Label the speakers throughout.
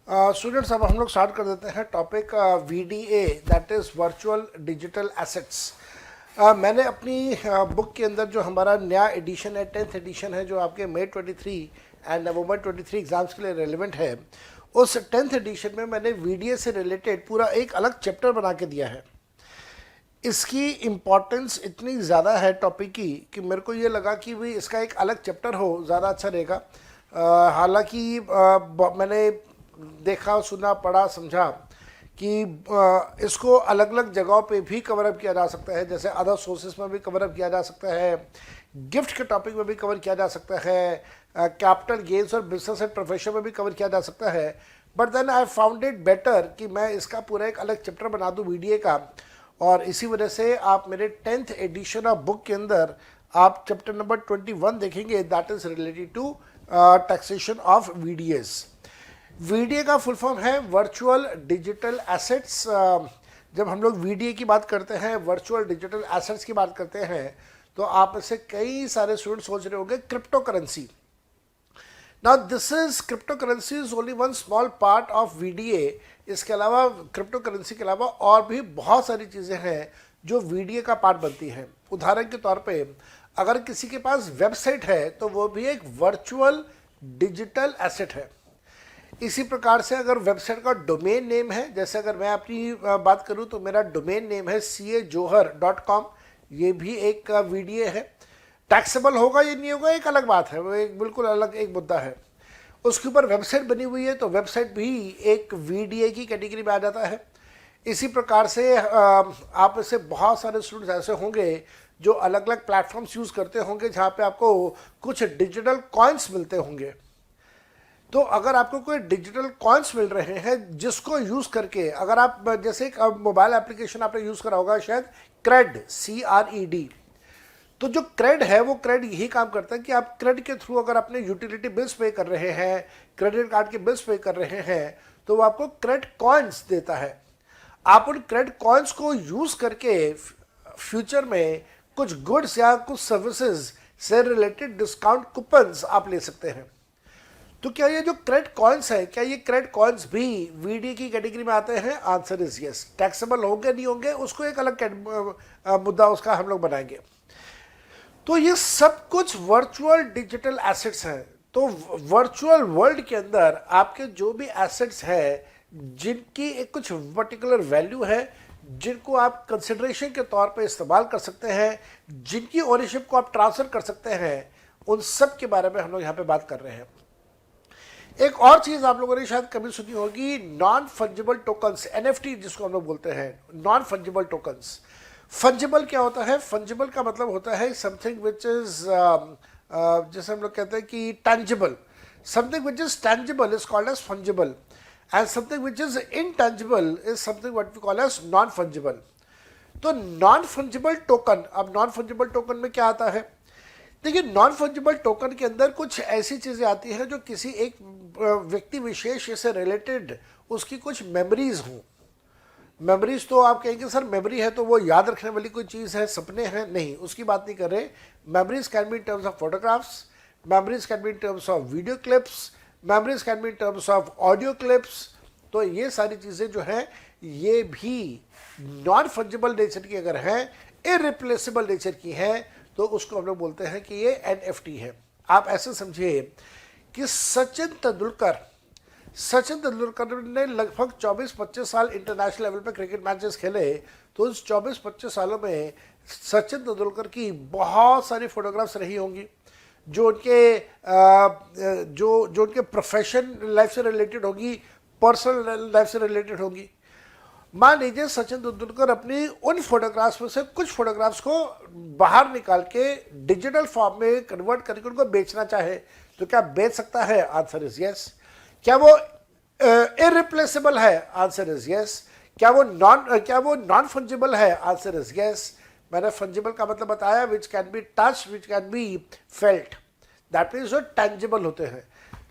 Speaker 1: Students, अब हम लोग स्टार्ट कर देते हैं topic VDA, that is virtual digital assets. मैंने अपनी बुक के अंदर जो हमारा नया एडिशन है, 10th एडिशन है, जो आपके मई 23 एंड नवंबर 23 एग्जाम्स के लिए रेलिवेंट है, उस 10th एडिशन में मैंने VDA से रिलेटेड पूरा एक अलग चैप्टर बना के दिया है। इसकी इम्पॉर्टेंस इतनी ज़्यादा है टॉपिक की कि मेरे को ये लगा कि भाई इसका एक अलग चैप्टर हो ज़्यादा अच्छा रहेगा। हालांकि मैंने देखा, सुना, पढ़ा, समझा कि इसको अलग अलग जगहों पे भी कवर अप किया जा सकता है, जैसे अदर सोर्सेज में भी कवर अप किया जा सकता है, गिफ्ट के टॉपिक में भी कवर किया जा सकता है, कैपिटल गेन्स और बिजनेस एंड प्रोफेशन में भी कवर किया जा सकता है। But then I found it better कि मैं इसका पूरा एक अलग चैप्टर बना दूँ VDA का, और इसी वजह से आप मेरे 10th एडिशन ऑफ बुक के अंदर आप चैप्टर नंबर 21 देखेंगे, that is related to taxation of VDAs। VDA का फुल फॉर्म है वर्चुअल डिजिटल एसेट्स। जब हम लोग VDA की बात करते हैं, वर्चुअल डिजिटल एसेट्स की बात करते हैं, तो आप में से कई सारे स्टूडेंट सोच रहे होंगे crypto currency. Now this is crypto currency is only one small part of VDA। इसके अलावा क्रिप्टो करेंसी के अलावा और भी बहुत सारी चीज़ें हैं जो VDA का पार्ट बनती हैं। उदाहरण के तौर पे अगर किसी के पास वेबसाइट है तो वो भी एक वर्चुअल डिजिटल एसेट है। इसी प्रकार से अगर वेबसाइट का डोमेन नेम है, जैसे अगर मैं अपनी बात करूं तो मेरा डोमेन नेम है cajohar.com, ये भी एक VDA है। टैक्सेबल होगा या नहीं होगा एक अलग बात है, वो एक बिल्कुल अलग एक मुद्दा है। उसके ऊपर वेबसाइट बनी हुई है तो वेबसाइट भी एक VDA की कैटेगरी में आ जाता है। इसी प्रकार से आप में से बहुत सारे स्टूडेंट्स ऐसे होंगे जो अलग अलग प्लेटफॉर्म्स यूज़ करते होंगे जहाँ पे आपको कुछ डिजिटल कॉइन्स मिलते होंगे। तो अगर आपको कोई डिजिटल कॉइन्स मिल रहे हैं जिसको यूज़ करके, अगर आप जैसे एक मोबाइल एप्लीकेशन आपने यूज़ करा होगा शायद, क्रेड, CRED, तो जो क्रेड है वो क्रेड यही काम करता है कि आप क्रेड के थ्रू अगर अपने यूटिलिटी बिल्स पे कर रहे हैं, क्रेडिट कार्ड के बिल्स पे कर रहे हैं, तो वो आपको क्रेड कॉइन्स देता है। आप उन क्रेड कॉइन्स को यूज़ करके फ्यूचर में कुछ गुड्स या कुछ सर्विसेज से रिलेटेड डिस्काउंट कूपन्स आप ले सकते हैं। तो क्या ये जो क्रेड कॉइन्स है, क्या ये क्रेड कॉइन्स भी VDA की कैटेगरी में आते हैं? Answer is yes. टैक्सेबल होंगे नहीं होंगे उसको एक अलग मुद्दा उसका हम लोग बनाएंगे। तो ये सब कुछ वर्चुअल डिजिटल एसेट्स हैं। तो वर्चुअल वर्ल्ड के अंदर आपके जो भी एसेट्स हैं जिनकी एक कुछ पर्टिकुलर वैल्यू है, जिनको आप कंसिडरेशन के तौर पे इस्तेमाल कर सकते हैं, जिनकी ओनरशिप को आप ट्रांसफर कर सकते हैं, उन सब के बारे में हम लोग यहाँ पे बात कर रहे हैं। एक और चीज आप लोगों ने शायद कभी सुनी होगी, नॉन फंजिबल टोकन्स, NFT जिसको हम लोग बोलते हैं, नॉन फंजिबल टोकन्स। फंजिबल क्या होता है? फंजिबल का मतलब होता है समथिंग विच इज, जैसे हम लोग कहते हैं कि tangible, something which is tangible is called as fungible, and something which is intangible is something what we call as non fungible. तो नॉन फंजिबल टोकन, अब नॉन फंजिबल टोकन में क्या आता है? देखिए, नॉन फंजिबल टोकन के अंदर कुछ ऐसी चीज़ें आती हैं जो किसी एक व्यक्ति विशेष से रिलेटेड उसकी कुछ मेमोरीज हों। मेमोरीज तो आप कहेंगे सर मेमोरी है तो वो याद रखने वाली कोई चीज़ है, सपने हैं, नहीं, उसकी बात नहीं कर रहे। Memories can be in terms of photographs, memories can be in terms of video clips, memories can be in terms of audio clips. तो ये सारी चीज़ें जो हैं ये भी नॉन फंजिबल नेचर की अगर हैं, इरिप्लेसेबल नेचर की हैं, तो उसको हम लोग बोलते हैं कि ये NFT है। आप ऐसे समझिए कि सचिन तेंदुलकर ने लगभग 24-25 साल इंटरनेशनल लेवल पे क्रिकेट मैचेस खेले। तो उस 24-25 सालों में सचिन तेंदुलकर की बहुत सारी फोटोग्राफ्स रही होंगी जो उनके प्रोफेशन लाइफ से रिलेटेड होगी, पर्सनल लाइफ से रिलेटेड होगी। मान लीजिए सचिन तेंदुलकर अपनी उन फोटोग्राफ्स में से कुछ फोटोग्राफ्स को बाहर निकाल के डिजिटल फॉर्म में कन्वर्ट करके उनको बेचना चाहे, तो क्या बेच सकता है? Answer is yes. क्या वो इरिप्लेसेबल है? Answer is yes. क्या वो नॉन फंजिबल है? Answer is yes. मैंने फंजिबल का मतलब बताया, which can be touch, which can be felt, that means जो टेंजिबल होते हैं।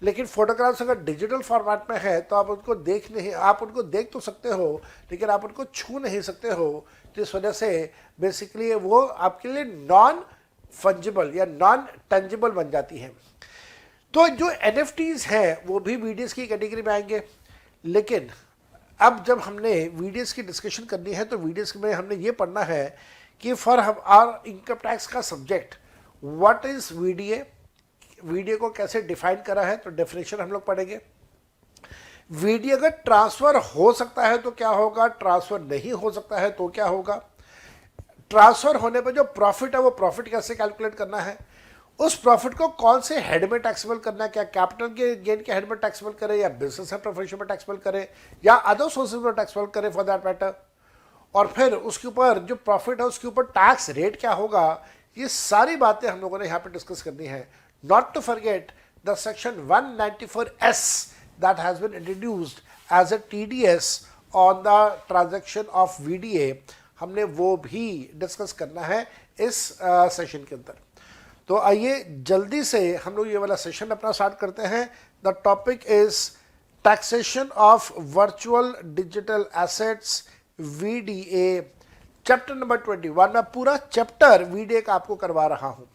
Speaker 1: लेकिन फोटोग्राफ्स अगर डिजिटल फॉर्मेट में है तो आप उनको देख तो सकते हो लेकिन आप उनको छू नहीं सकते हो। तो इस वजह से बेसिकली वो आपके लिए नॉन फंजिबल या नॉन टेंजिबल बन जाती है। तो जो NFTs हैं वो भी VDAs की कैटेगरी में आएंगे। लेकिन अब जब हमने वीडियोस की डिस्कशन करनी है तो वीडियोस में हमने ये पढ़ना है कि फॉर आर इनकम टैक्स का subject what is VDA, video को कैसे डिफाइन करा है, तो डेफिनेशन हम लोग पढ़ेंगे। वीडियो अगर ट्रांसफर हो सकता है तो क्या होगा, ट्रांसफर नहीं हो सकता है तो क्या होगा, ट्रांसफर होने पर जो प्रॉफिट है वो प्रॉफिट कैसे कैलकुलेट करना है, उस प्रॉफिट को कौन से हेड में टैक्सेबल करना है, क्या कैपिटल के गेन के हेड में टैक्सेबल करें या बिजनेस एंड प्रोफेशन में टैक्सेबल करें या अदर सोर्सेज में टैक्सेबल करें फॉर दैट मैटर, और फिर उसके ऊपर जो प्रॉफिट है उसके ऊपर टैक्स रेट क्या होगा, ये सारी बातें हम लोगों ने यहाँ पे डिस्कस करनी है। Not to forget the section 194S that has been introduced as a TDS on the transaction of VDA, हमने वो भी डिस्कस करना है इस सेशन के अंदर। तो आइए जल्दी से हम लोग ये वाला सेशन अपना स्टार्ट करते हैं। The topic is taxation of virtual digital assets VDA, chapter number 21। मैं पूरा चैप्टर VDA का आपको करवा रहा हूं।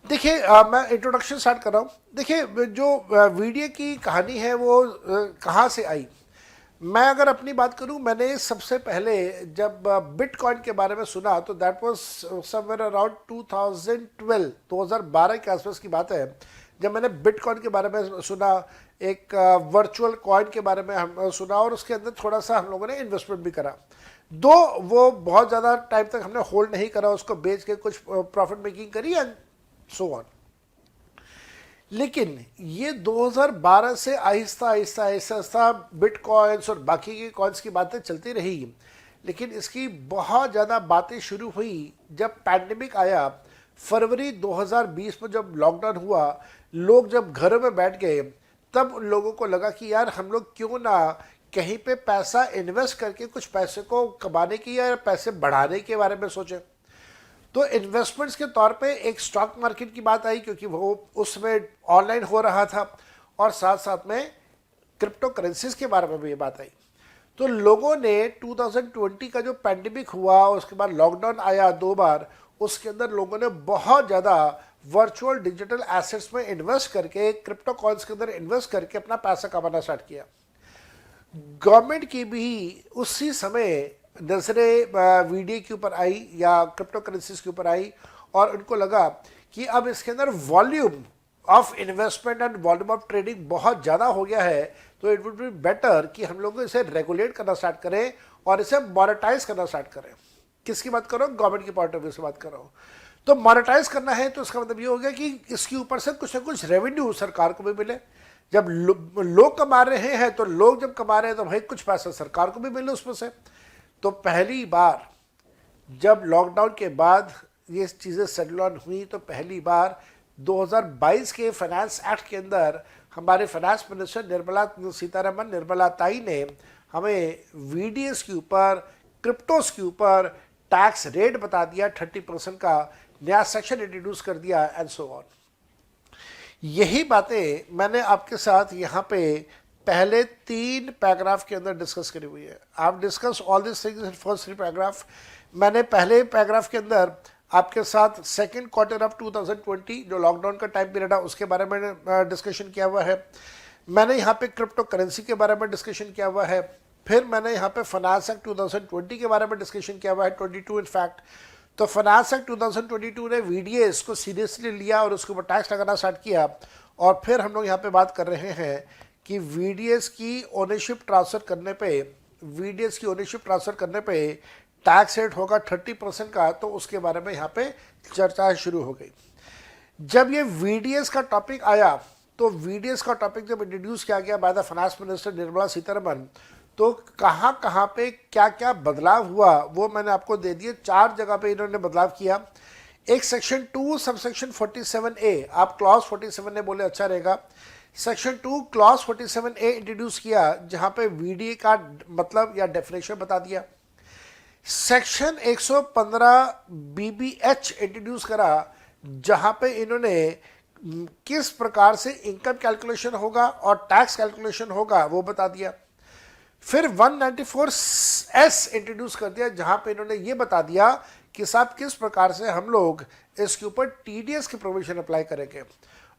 Speaker 1: देखिए मैं इंट्रोडक्शन स्टार्ट कर रहा हूं। देखिए जो VDA की कहानी है वो कहाँ से आई। मैं अगर अपनी बात करूं, मैंने सबसे पहले जब बिटकॉइन के बारे में सुना तो दैट वाज समवेयर अराउंड 2012 के आसपास की बात है, जब मैंने बिटकॉइन के बारे में सुना, एक वर्चुअल कॉइन के बारे में हम सुना और उसके अंदर थोड़ा सा हम लोगों ने इन्वेस्टमेंट भी करा। दो वो बहुत ज़्यादा टाइम तक हमने होल्ड नहीं करा, उसको बेच के कुछ प्रॉफिट मेकिंग करी एंड सो ऑन। लेकिन ये 2012 से आहिस्ता आहिस्ता आहिस्ता आहिस्ता बिटकॉइंस और बाकी के कॉइन्स की बातें चलती रही, लेकिन इसकी बहुत ज़्यादा बातें शुरू हुई जब पैंडेमिक आया। फरवरी 2020 में जब लॉकडाउन हुआ, लोग जब घरों में बैठ गए, तब लोगों को लगा कि यार हम लोग क्यों ना कहीं पे पैसा इन्वेस्ट करके कुछ पैसे को कमाने की या पैसे बढ़ाने के बारे में सोचें। तो इन्वेस्टमेंट्स के तौर पे एक स्टॉक मार्केट की बात आई, क्योंकि वो उसमें ऑनलाइन हो रहा था, और साथ साथ में क्रिप्टो करेंसीज के बारे में भी ये बात आई। तो लोगों ने 2020 का जो पैंडेमिक हुआ, उसके बाद लॉकडाउन आया 2 बार, उसके अंदर लोगों ने बहुत ज़्यादा वर्चुअल डिजिटल एसेट्स में इन्वेस्ट करके, क्रिप्टो कॉइन्स के अंदर इन्वेस्ट करके अपना पैसा कमाना स्टार्ट किया। गवर्नमेंट की भी उसी समय नजरें VDA के ऊपर आई या क्रिप्टो करेंसीज के ऊपर आई, और उनको लगा कि अब इसके अंदर volume of investment and volume of trading बहुत ज़्यादा हो गया है, तो इट वुड बी बेटर कि हम लोग इसे रेगुलेट करना स्टार्ट करें और इसे मोनेटाइज करना स्टार्ट करें। किसकी बात करो, गवर्नमेंट के पॉइंट ऑफ व्यू से बात कर रहा हूँ। तो मोनेटाइज करना है तो इसका मतलब ये हो गया कि इसके ऊपर से कुछ ना कुछ रेवेन्यू सरकार को भी मिले। जब लोग कमा रहे हैं, तो लोग जब कमा रहे हैं तो भाई कुछ पैसा सरकार को भी मिले उसमें से। तो पहली बार जब लॉकडाउन के बाद ये चीज़ें सेटल ऑन हुई, तो पहली बार 2022 के फाइनेंस एक्ट के अंदर हमारे फाइनेंस मिनिस्टर निर्मला ताई ने हमें VDS के ऊपर, क्रिप्टोस के ऊपर टैक्स रेट बता दिया, 30% का नया सेक्शन इंट्रोड्यूस कर दिया एंड सो ऑन। यही बातें मैंने आपके साथ यहाँ पे पहले 3 पैराग्राफ के अंदर डिस्कस करी हुई है। आप discuss all this things in first 3 paragraph. मैंने पहले पैराग्राफ के अंदर आपके साथ सेकंड क्वार्टर ऑफ 2020 जो लॉकडाउन का टाइम पीरियड है उसके बारे में डिस्कशन किया हुआ है। मैंने यहाँ पे क्रिप्टो करेंसी के बारे में डिस्कशन किया हुआ है। फिर मैंने यहाँ पे फाइनेंस एक्ट 2020 के बारे में डिस्कशन किया हुआ है, 22 इनफैक्ट। तो फाइनेंस एक्ट 2022 ने VDS को सीरियसली लिया और उसके ऊपर टैक्स लगाना स्टार्ट किया। और फिर हम लोग यहाँ पे बात कर रहे हैं कि VDS की ओनरशिप ट्रांसफ़र करने पे टैक्स रेट होगा 30% का, तो उसके बारे में यहाँ पे चर्चा शुरू हो गई। जब ये VDS का टॉपिक आया, तो VDS का टॉपिक जब इंट्रोड्यूस किया गया by the finance minister Nirmala Sitharaman, तो कहाँ कहाँ पे क्या क्या बदलाव हुआ वो मैंने आपको दे दिए। 4 जगह पे इन्होंने बदलाव किया। एक सेक्शन 2 सब सेक्शन 47A, आप क्लॉज 47 ने बोले अच्छा रहेगा। सेक्शन 2 क्लॉज 47A इंट्रोड्यूस किया, जहाँ पे VDA का मतलब या डेफिनेशन बता दिया। सेक्शन 115 BBH इंट्रोड्यूस करा, जहाँ पे इन्होंने किस प्रकार से इनकम कैलकुलेशन होगा और टैक्स कैलकुलेशन होगा वो बता दिया। फिर 194S इंट्रोड्यूस कर दिया, जहाँ पे इन्होंने ये बता दिया कि साहब किस प्रकार से हम लोग इसके ऊपर TDS के प्रोविजन अप्लाई करेंगे।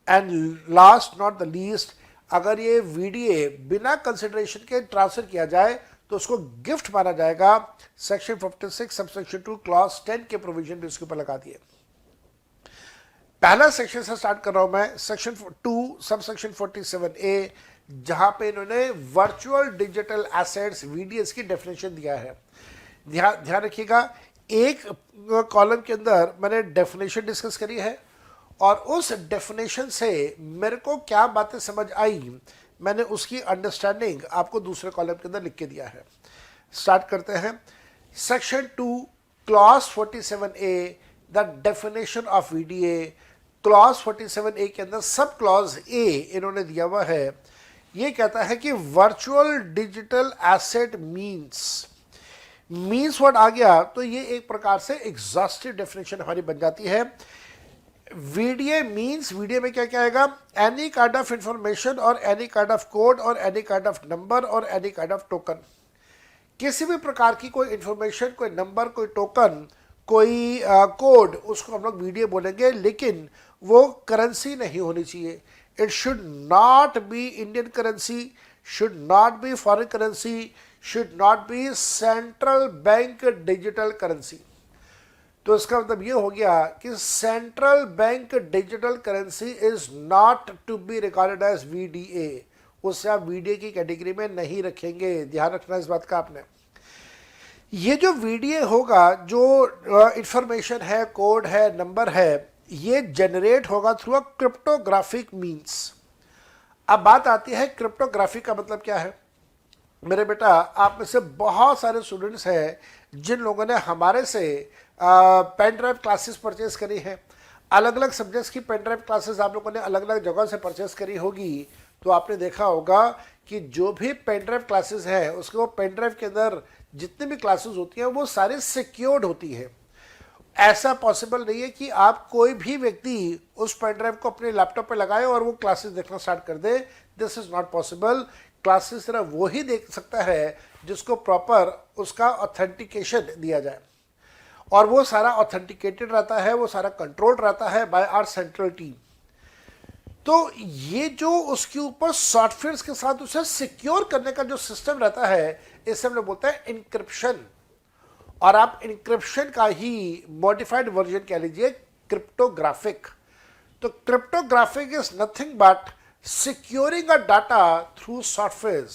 Speaker 1: And last not the least, अगर ये वीडीए बिना कंसिडरेशन के ट्रांसफर किया जाए तो उसको गिफ्ट माना जाएगा। सेक्शन 56 सबसेक्शन 2 क्लॉज 10 के प्रोविजन भी उसके ऊपर लगा दिए। पहला सेक्शन से स्टार्ट कर रहा हूं मैं, सेक्शन 2 सबसेक्शन 47A, जहां पे इन्होंने वर्चुअल डिजिटल एसेट्स वीडीएस की डेफिनेशन दिया है। ध्यान रखिएगा, एक कॉलम के अंदर मैंने डेफिनेशन डिस्कस करी है और उस डेफिनेशन से मेरे को क्या बातें समझ आई मैंने उसकी अंडरस्टैंडिंग आपको दूसरे कॉलम के अंदर लिख के दिया है। स्टार्ट करते हैं। Section 2 clause 47A, the definition of VDA. Clause 47A के अंदर सब क्लॉज ए इन्होंने दिया हुआ है। ये कहता है कि virtual digital asset means word आ गया तो ये एक प्रकार से एग्जॉस्टिव डेफिनेशन हमारी बन जाती है। वीडीए मीन्स, वीडीए में क्या क्या आएगा, एनी काइंड ऑफ इंफॉर्मेशन और एनी काइंड ऑफ कोड और एनी काइंड ऑफ नंबर और एनी काइंड ऑफ टोकन। किसी भी प्रकार की कोई इंफॉर्मेशन, कोई नंबर, कोई टोकन, कोई कोड, उसको हम लोग वीडीए बोलेंगे, लेकिन वो करेंसी नहीं होनी चाहिए। It should not be Indian currency, should not be foreign currency, should not be central bank digital currency. तो इसका मतलब ये हो गया कि central bank digital currency is not to be recorded as VDA. उससे आप वीडीए की कैटेगरी में नहीं रखेंगे, ध्यान रखना इस बात का आपने। ये जो वीडीए होगा, जो इंफॉर्मेशन है, कोड है, नंबर है, ये जनरेट होगा थ्रू अ क्रिप्टोग्राफिक मीन्स। अब बात आती है क्रिप्टोग्राफी का मतलब क्या है। मेरे बेटा, आप में से बहुत सारे स्टूडेंट्स हैं जिन लोगों ने हमारे से पेन ड्राइव क्लासेस परचेज करी हैं। अलग अलग सब्जेक्ट्स की पेन ड्राइव क्लासेस आप लोगों ने अलग अलग जगह से परचेज करी होगी। तो आपने देखा होगा कि जो भी पेन ड्राइव क्लासेस है उसके वो पेन ड्राइव के अंदर जितनी भी क्लासेस होती हैं वो सारी सिक्योर्ड होती है। ऐसा पॉसिबल नहीं है कि आप कोई भी व्यक्ति उस पेन ड्राइव को अपने लैपटॉप पे लगाए और वो क्लासेस देखना स्टार्ट कर दे। This is not possible. Classes सिर्फ वो ही देख सकता है जिसको प्रॉपर उसका ऑथेंटिकेशन दिया जाए, और वो सारा ऑथेंटिकेटेड रहता है, वो सारा कंट्रोल्ड रहता है बाय आवर सेंट्रल टीम। तो ये जो उसके ऊपर सॉफ्टवेयर के साथ उसे सिक्योर करने का जो सिस्टम रहता है, इसे हम लोग बोलते हैं इनक्रिप्शन। और आप इनक्रिप्शन का ही मॉडिफाइड वर्जन कह लीजिए क्रिप्टोग्राफिक। तो cryptographic is nothing but securing a data through software.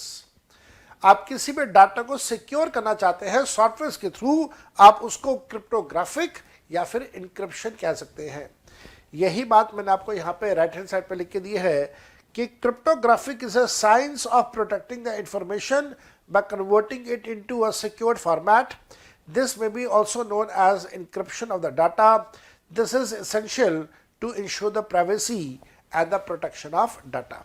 Speaker 1: आप किसी भी डाटा को सिक्योर करना चाहते हैं सॉफ्टवेयर के थ्रू, आप उसको क्रिप्टोग्राफिक या फिर इनक्रिप्शन कह सकते हैं। यही बात मैंने आपको यहाँ पे राइट हैंड साइड पे लिख के दी है कि cryptographic is a science of protecting the information by converting it into a secured format. This may be also known as encryption of the data. This is essential to ensure the privacy and the protection of data.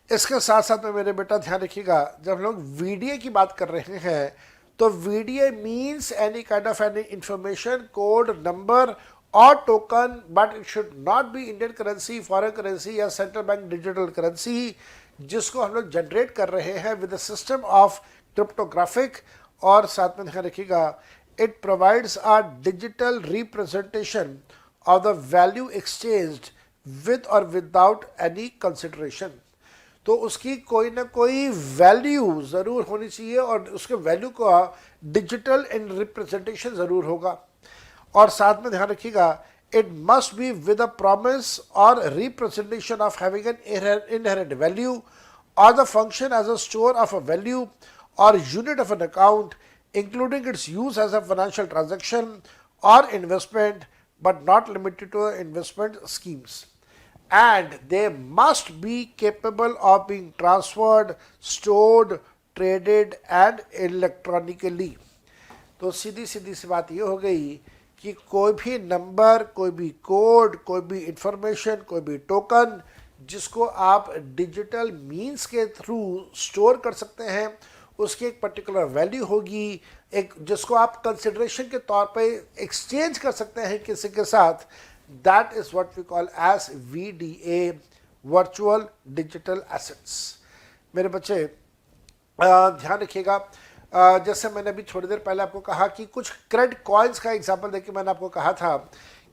Speaker 1: इसके साथ साथ में मेरे बेटा ध्यान रखिएगा, जब हम लोग वीडीए की बात कर रहे हैं तो VDA means any kind of any information, code, number और token, but it should not be Indian currency, foreign currency या सेंट्रल बैंक डिजिटल करेंसी, जिसको हम लोग जनरेट कर रहे हैं with the system of cryptographic. और साथ में ध्यान रखिएगा, it provides a digital representation of the value exchanged with और विदाउट एनी कंसिडरेशन। तो उसकी कोई ना कोई वैल्यू ज़रूर होनी चाहिए और उसके वैल्यू का डिजिटल इन रिप्रेजेंटेशन ज़रूर होगा। और साथ में ध्यान रखिएगा, it must be with a promise और representation of having an inherent value और the function as a store of a value or unit of an account, including its use as a financial transaction or investment, but not limited to investment schemes. And they must be capable of being transferred, stored, traded and electronically. तो सीधी सीधी सी बात ये हो गई कि कोई भी number, कोई भी कोड, कोई भी इंफॉर्मेशन, कोई भी टोकन जिसको आप डिजिटल मीन्स के थ्रू स्टोर कर सकते हैं, उसकी एक पर्टिकुलर वैल्यू होगी, एक जिसको आप कंसिडरेशन के तौर पे एक्सचेंज कर सकते हैं किसी के साथ। That is what we call as VDA, virtual digital assets. मेरे बच्चे ध्यान रखिएगा, जैसे मैंने अभी थोड़ी देर पहले आपको कहा कि कुछ क्रेड कॉइन्स का एग्जांपल देके मैंने आपको कहा था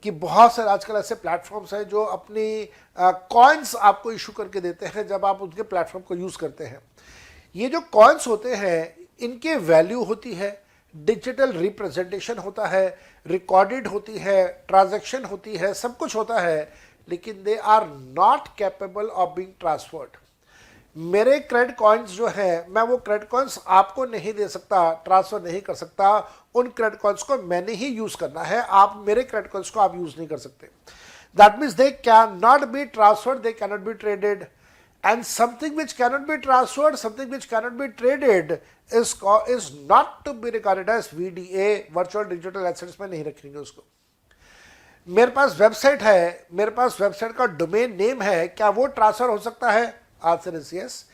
Speaker 1: कि बहुत सारे आजकल ऐसे प्लेटफॉर्म्स हैं जो अपनी कॉइन्स आपको इशू करके देते हैं जब आप उनके प्लेटफॉर्म को यूज़ करते हैं। ये जो कॉइन्स होते हैं इनके वैल्यू होती है, डिजिटल रिप्रेजेंटेशन होता है, रिकॉर्डेड होती है, ट्रांजैक्शन होती है, सब कुछ होता है, लेकिन they are not capable of being transferred. मेरे क्रेडिट कॉइन्स जो हैं, मैं वो क्रेडिट कॉइन्स आपको नहीं दे सकता, ट्रांसफर नहीं कर सकता। उन क्रेडिट कॉइन्स को मैंने ही यूज करना है, आप मेरे क्रेडिट कॉइन्स को आप यूज नहीं कर सकते। That means they can not be transferred, they can not B traded, and something which can not be transferred, something which can not B traded is not to be regarded as VDA, virtual digital assets में नहीं रखेंगे उसको। मेरे पास website है, मेरे पास website का domain name है, क्या वो ट्रांसफर हो सकता है? Answer is yes.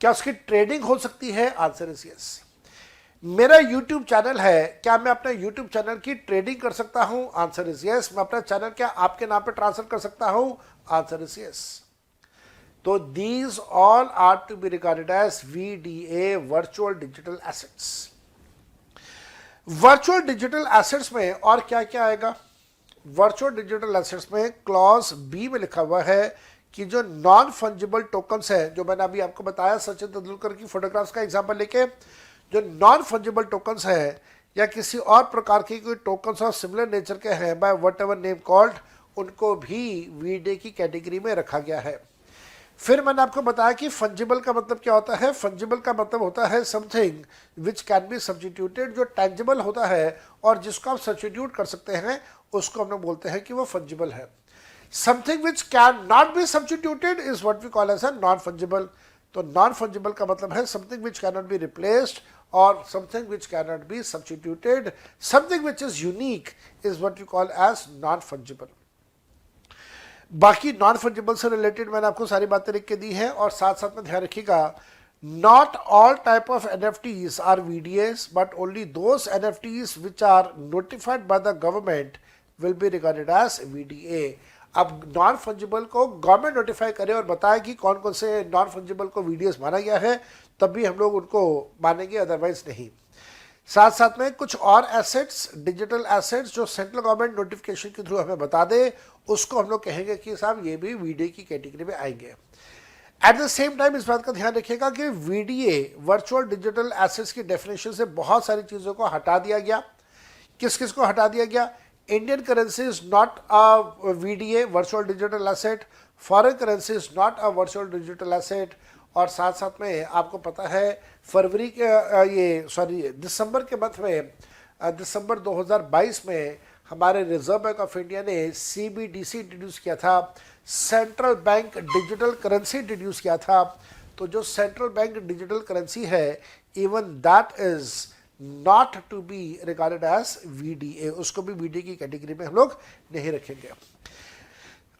Speaker 1: क्या उसकी ट्रेडिंग हो सकती है? Answer is yes. मेरा यूट्यूब चैनल है, क्या मैं अपने यूट्यूब चैनल की ट्रेडिंग कर सकता हूं? Answer is yes. मैं अपना चैनल क्या आपके नाम पे ट्रांसफर कर सकता हूं? Answer is yes. तो these all are to be regarded as VDA, virtual digital assets। Virtual digital assets में और क्या क्या आएगा? वर्चुअल डिजिटल एसेट्स में क्लॉज बी में लिखा हुआ है कि जो नॉन फंजिबल टोकन्स हैं, जो मैंने अभी आपको बताया सचिन तेंदुलकर की फोटोग्राफ्स का एग्जांपल लेके, जो नॉन फंजिबल टोकन्स हैं या किसी और प्रकार की कोई टोकन्स ऑफ सिमिलर नेचर के हैं, by whatever name called, उनको भी VDA की कैटेगरी में रखा गया है। फिर मैंने आपको बताया कि फंजिबल का मतलब क्या होता है। फंजिबल का मतलब होता है something which can be substituted, जो टेंजिबल होता है और जिसको आप सब्स्टिट्यूट कर सकते हैं, उसको हम लोग बोलते हैं कि वो फंजिबल है। Something which can not be substituted is what we call as a non fungible. तो नॉन फंजिबल का मतलब है something which can not be replaced और something which can not be substituted. Something which is unique is what we call as non fungible. बाकी non fungible से related मैंने आपको सारी बातें लिख के दी हैं, और साथ साथ में ध्यान रखिएगा, not all type of NFTs are VDAs, but only those NFTs which are notified by the government will be regarded as VDA। अब नॉन फंजिबल को गवर्नमेंट नोटिफाई करे और बताए कि कौन कौन से नॉन फंजिबल को VDAs माना गया है, तब भी हम लोग उनको मानेंगे, अदरवाइज नहीं। साथ साथ में कुछ और एसेट्स, डिजिटल एसेट्स जो सेंट्रल गवर्नमेंट नोटिफिकेशन के थ्रू हमें बता दे, उसको हम लोग कहेंगे कि साहब ये भी VDA की कैटेगरी में आएंगे। एट द सेम टाइम इस बात का ध्यान रखिएगा कि VDA, वर्चुअल डिजिटल एसेट्स की डेफिनेशन से बहुत सारी चीज़ों को हटा दिया गया। किस किस को हटा दिया गया? Indian currency is not a VDA, virtual digital asset. Foreign currency is not a virtual digital asset. और साथ साथ में आपको पता है फरवरी के दिसंबर के मंथ में, दिसंबर 2022 में हमारे रिजर्व बैंक ऑफ इंडिया ने CBDC इंट्रोड्यूस किया था, central bank digital currency introduce किया था। तो जो सेंट्रल बैंक डिजिटल करेंसी है, even that is not to be regarded as VDA, उसको भी VDA की कैटेगरी में हम लोग नहीं रखेंगे।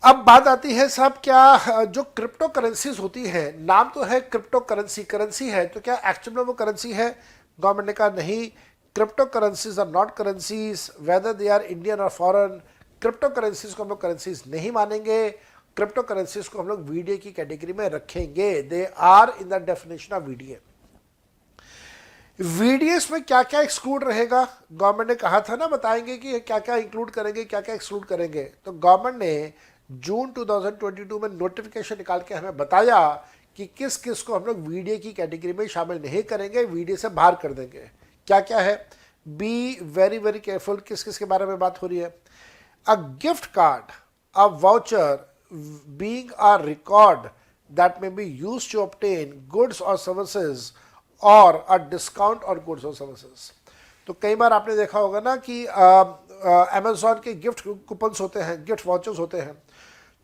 Speaker 1: अब बात आती है साहब, क्या जो क्रिप्टो करेंसीज होती हैं, नाम तो है क्रिप्टो करेंसी, करेंसी है, तो क्या एक्चुअल में वो करेंसी है? गवर्नमेंट ने कहा नहीं, crypto currencies are not currencies whether they are Indian और फॉरेन। क्रिप्टो करेंसीज को हम लोग करेंसीज नहीं मानेंगे, क्रिप्टो करेंसीज को हम लोग VDA की कैटेगरी में रखेंगे। They are in the definition of VDA। VDAs में क्या क्या एक्सक्लूड रहेगा? गवर्नमेंट ने कहा था ना, बताएंगे कि क्या क्या इंक्लूड करेंगे, क्या क्या एक्सक्लूड करेंगे। तो गवर्नमेंट ने जून 2022 में नोटिफिकेशन निकाल के हमें बताया कि किस किस को हम लोग VDA की कैटेगरी में शामिल नहीं करेंगे, VDA से बाहर कर देंगे। क्या क्या है? बी वेरी वेरी केयरफुल, किस किस के बारे में बात हो रही है? A gift card, a voucher being a record that may be used to obtain goods or services or a discount or goods or services. तो कई बार आपने देखा होगा ना कि अमेजोन के गिफ्ट कूपन्स होते हैं, गिफ्ट वाउचर्स होते हैं।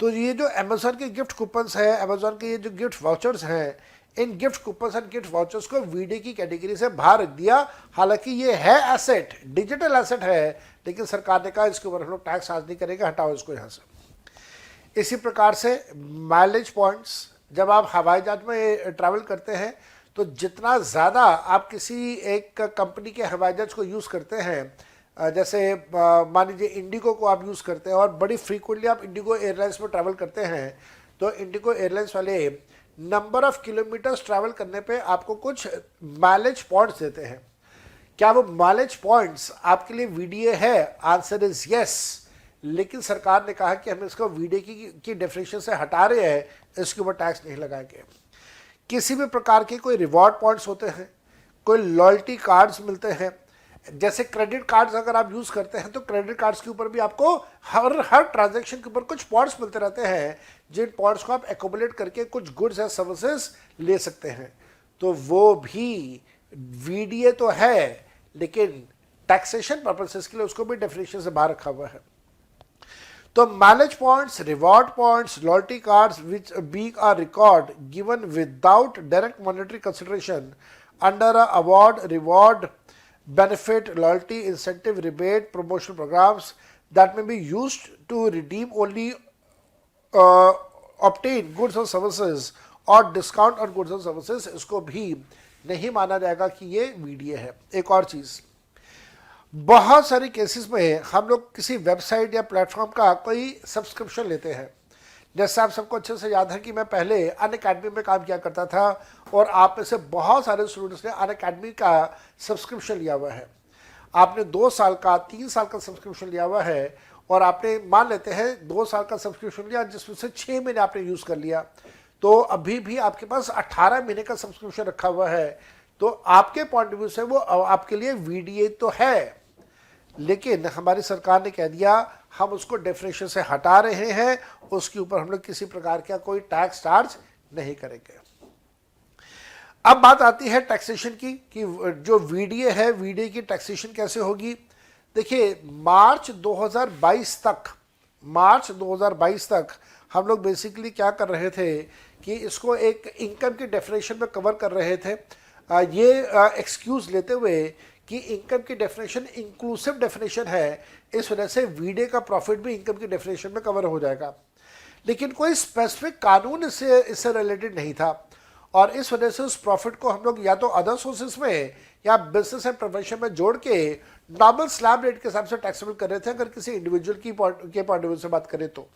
Speaker 1: तो ये जो अमेजोन के गिफ्ट कूपन्स हैं, अमेजोन के ये जो गिफ्ट वाउचर्स हैं, इन gift coupons and gift vouchers को VDA की कैटेगरी से बाहर रख दिया। हालांकि ये है एसेट, डिजिटल एसेट है, लेकिन सरकार ने कहा इसके ऊपर हम लोग टैक्स चार्ज नहीं करेंगे, हटाओ इसको यहाँ से। इसी प्रकार से माइलेज पॉइंट्स, जब आप हवाई जहाज में ट्रैवल करते हैं तो जितना ज़्यादा आप किसी एक कंपनी के हवाई जहाज को यूज़ करते हैं, जैसे मान लीजिए इंडिगो को आप यूज़ करते हैं और बड़ी फ्रीक्वेंटली आप इंडिगो एयरलाइंस में ट्रैवल करते हैं, तो इंडिगो एयरलाइंस वाले नंबर ऑफ किलोमीटर्स ट्रैवल करने पे आपको कुछ माइलेज पॉइंट्स देते हैं। क्या वो माइलेज पॉइंट्स आपके लिए VDA है? Answer is yes. लेकिन सरकार ने कहा कि हम इसको वीडीए की डेफिनेशन से हटा रहे हैं, इसके ऊपर टैक्स नहीं लगाएंगे। किसी भी प्रकार के कोई रिवॉर्ड पॉइंट्स होते हैं, कोई लॉयल्टी कार्ड्स मिलते हैं, जैसे क्रेडिट कार्ड्स अगर आप यूज़ करते हैं तो क्रेडिट कार्ड्स के ऊपर भी आपको हर ट्रांजैक्शन के ऊपर कुछ पॉइंट्स मिलते रहते हैं, जिन पॉइंट्स को आप एक्यूमुलेट करके कुछ गुड्स या सर्विसेज ले सकते हैं। तो वो भी वीडीए तो है, लेकिन टैक्सेशन पर्पसेस के लिए उसको भी डेफिनेशन से बाहर रखा हुआ है। तो mileage points, reward points, loyalty cards which being a record given without direct monetary consideration under a award, reward, benefit, loyalty, incentive, rebate, promotional programs that may be used to redeem only obtain goods or services or discount on goods और services, इसको भी नहीं माना जाएगा कि ये VDA है। एक और चीज़, बहुत सारे केसेस में हम लोग किसी वेबसाइट या प्लेटफॉर्म का कोई सब्सक्रिप्शन लेते हैं। जैसे आप सबको अच्छे से याद है कि मैं पहले अनअकैडमी में काम किया करता था और आप में से बहुत सारे स्टूडेंट्स ने अनअकैडमी का सब्सक्रिप्शन लिया हुआ है। आपने 2 साल का, 3 साल का सब्सक्रिप्शन लिया हुआ है और आपने मान लेते हैं 2 साल का सब्सक्रिप्शन लिया जिसमें से 6 महीने आपने यूज़ कर लिया, तो अभी भी आपके पास 18 महीने का सब्सक्रिप्शन रखा हुआ है। तो आपके पॉइंट ऑफ व्यू से वो आपके लिए वीडीए तो है, लेकिन हमारी सरकार ने कह दिया हम उसको डेफिनेशन से हटा रहे हैं, उसके ऊपर हम लोग किसी प्रकार का कोई टैक्स चार्ज नहीं करेंगे। अब बात आती है टैक्सेशन की कि जो वीडीए है, वीडीए की टैक्सेशन कैसे होगी। देखिए, मार्च 2022 तक हम लोग बेसिकली क्या कर रहे थे कि इसको एक इनकम की डेफिनेशन में कवर कर रहे थे, ये एक्सक्यूज लेते हुए कि इनकम की डेफिनेशन इंक्लूसिव डेफिनेशन है, इस वजह से वीडीए का प्रॉफिट भी इनकम की डेफिनेशन में कवर हो जाएगा। लेकिन कोई स्पेसिफिक कानून इससे रिलेटेड नहीं था और इस वजह से उस प्रॉफिट को हम लोग या तो अदर सोर्सेज में या बिजनेस एंड प्रोफेशन में जोड़ के नॉर्मल स्लैब रेट के हिसाब से टैक्सेबल कर रहे थे, अगर किसी इंडिविजुअल के पॉइंट ऑफ व्यू से बात करें तो।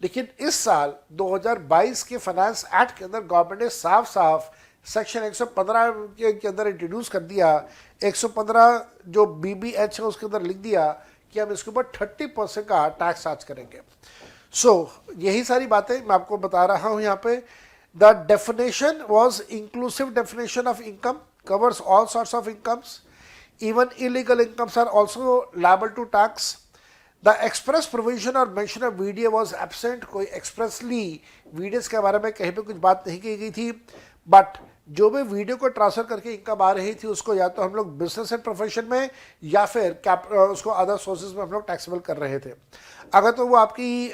Speaker 1: लेकिन इस साल 2022 के फाइनेंस एक्ट के अंदर गवर्नमेंट ने साफ साफ सेक्शन 115 के अंदर इंट्रोड्यूस कर दिया, 115 जो BBH है उसके अंदर लिख दिया कि हम इसके ऊपर 30% का टैक्स चार्ज करेंगे। यही सारी बातें मैं आपको बता रहा हूं यहाँ पे। The definition was inclusive definition of income, covers all sorts of incomes, even illegal incomes are also liable to tax. The express provision और mention of VDA was absent, कोई एक्सप्रेसली वीडीएस के बारे में कहीं पे कुछ बात नहीं की गई थी, बट जो भी वीडियो को ट्रांसफर करके इनकम आ रही थी उसको या तो हम लोग बिजनेस एंड प्रोफेशन में या फिर उसको अदर सोर्सेज में हम लोग टैक्सेबल कर रहे थे। अगर तो वो आपकी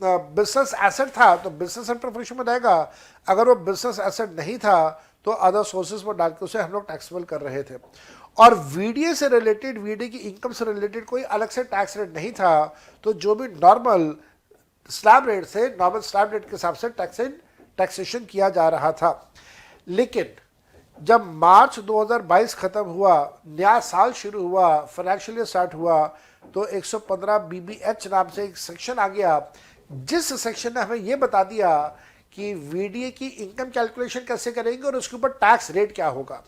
Speaker 1: बिजनेस एसेट था तो बिजनेस एंड प्रोफेशन में जाएगा, अगर वो बिजनेस एसेट नहीं था तो अदर सोर्सेज में डाल के उसे हम लोग टैक्सेबल कर रहे थे। और वीडीए से रिलेटेड, वीडीए की इनकम से रिलेटेड कोई अलग से टैक्स रेट नहीं था, तो जो भी नॉर्मल स्लैब रेट से, नॉर्मल स्लैब रेट के हिसाब से टैक्सेशन किया जा रहा था। लेकिन जब मार्च 2022 खत्म हुआ, नया साल शुरू हुआ, फाइनेंशियल ईयर स्टार्ट हुआ, तो 115 BBH नाम से एक सेक्शन आ गया, जिस सेक्शन ने हमें यह बता दिया कि वीडीए की इनकम कैलकुलेशन कैसे करेंगे और उसके ऊपर टैक्स रेट क्या होगा।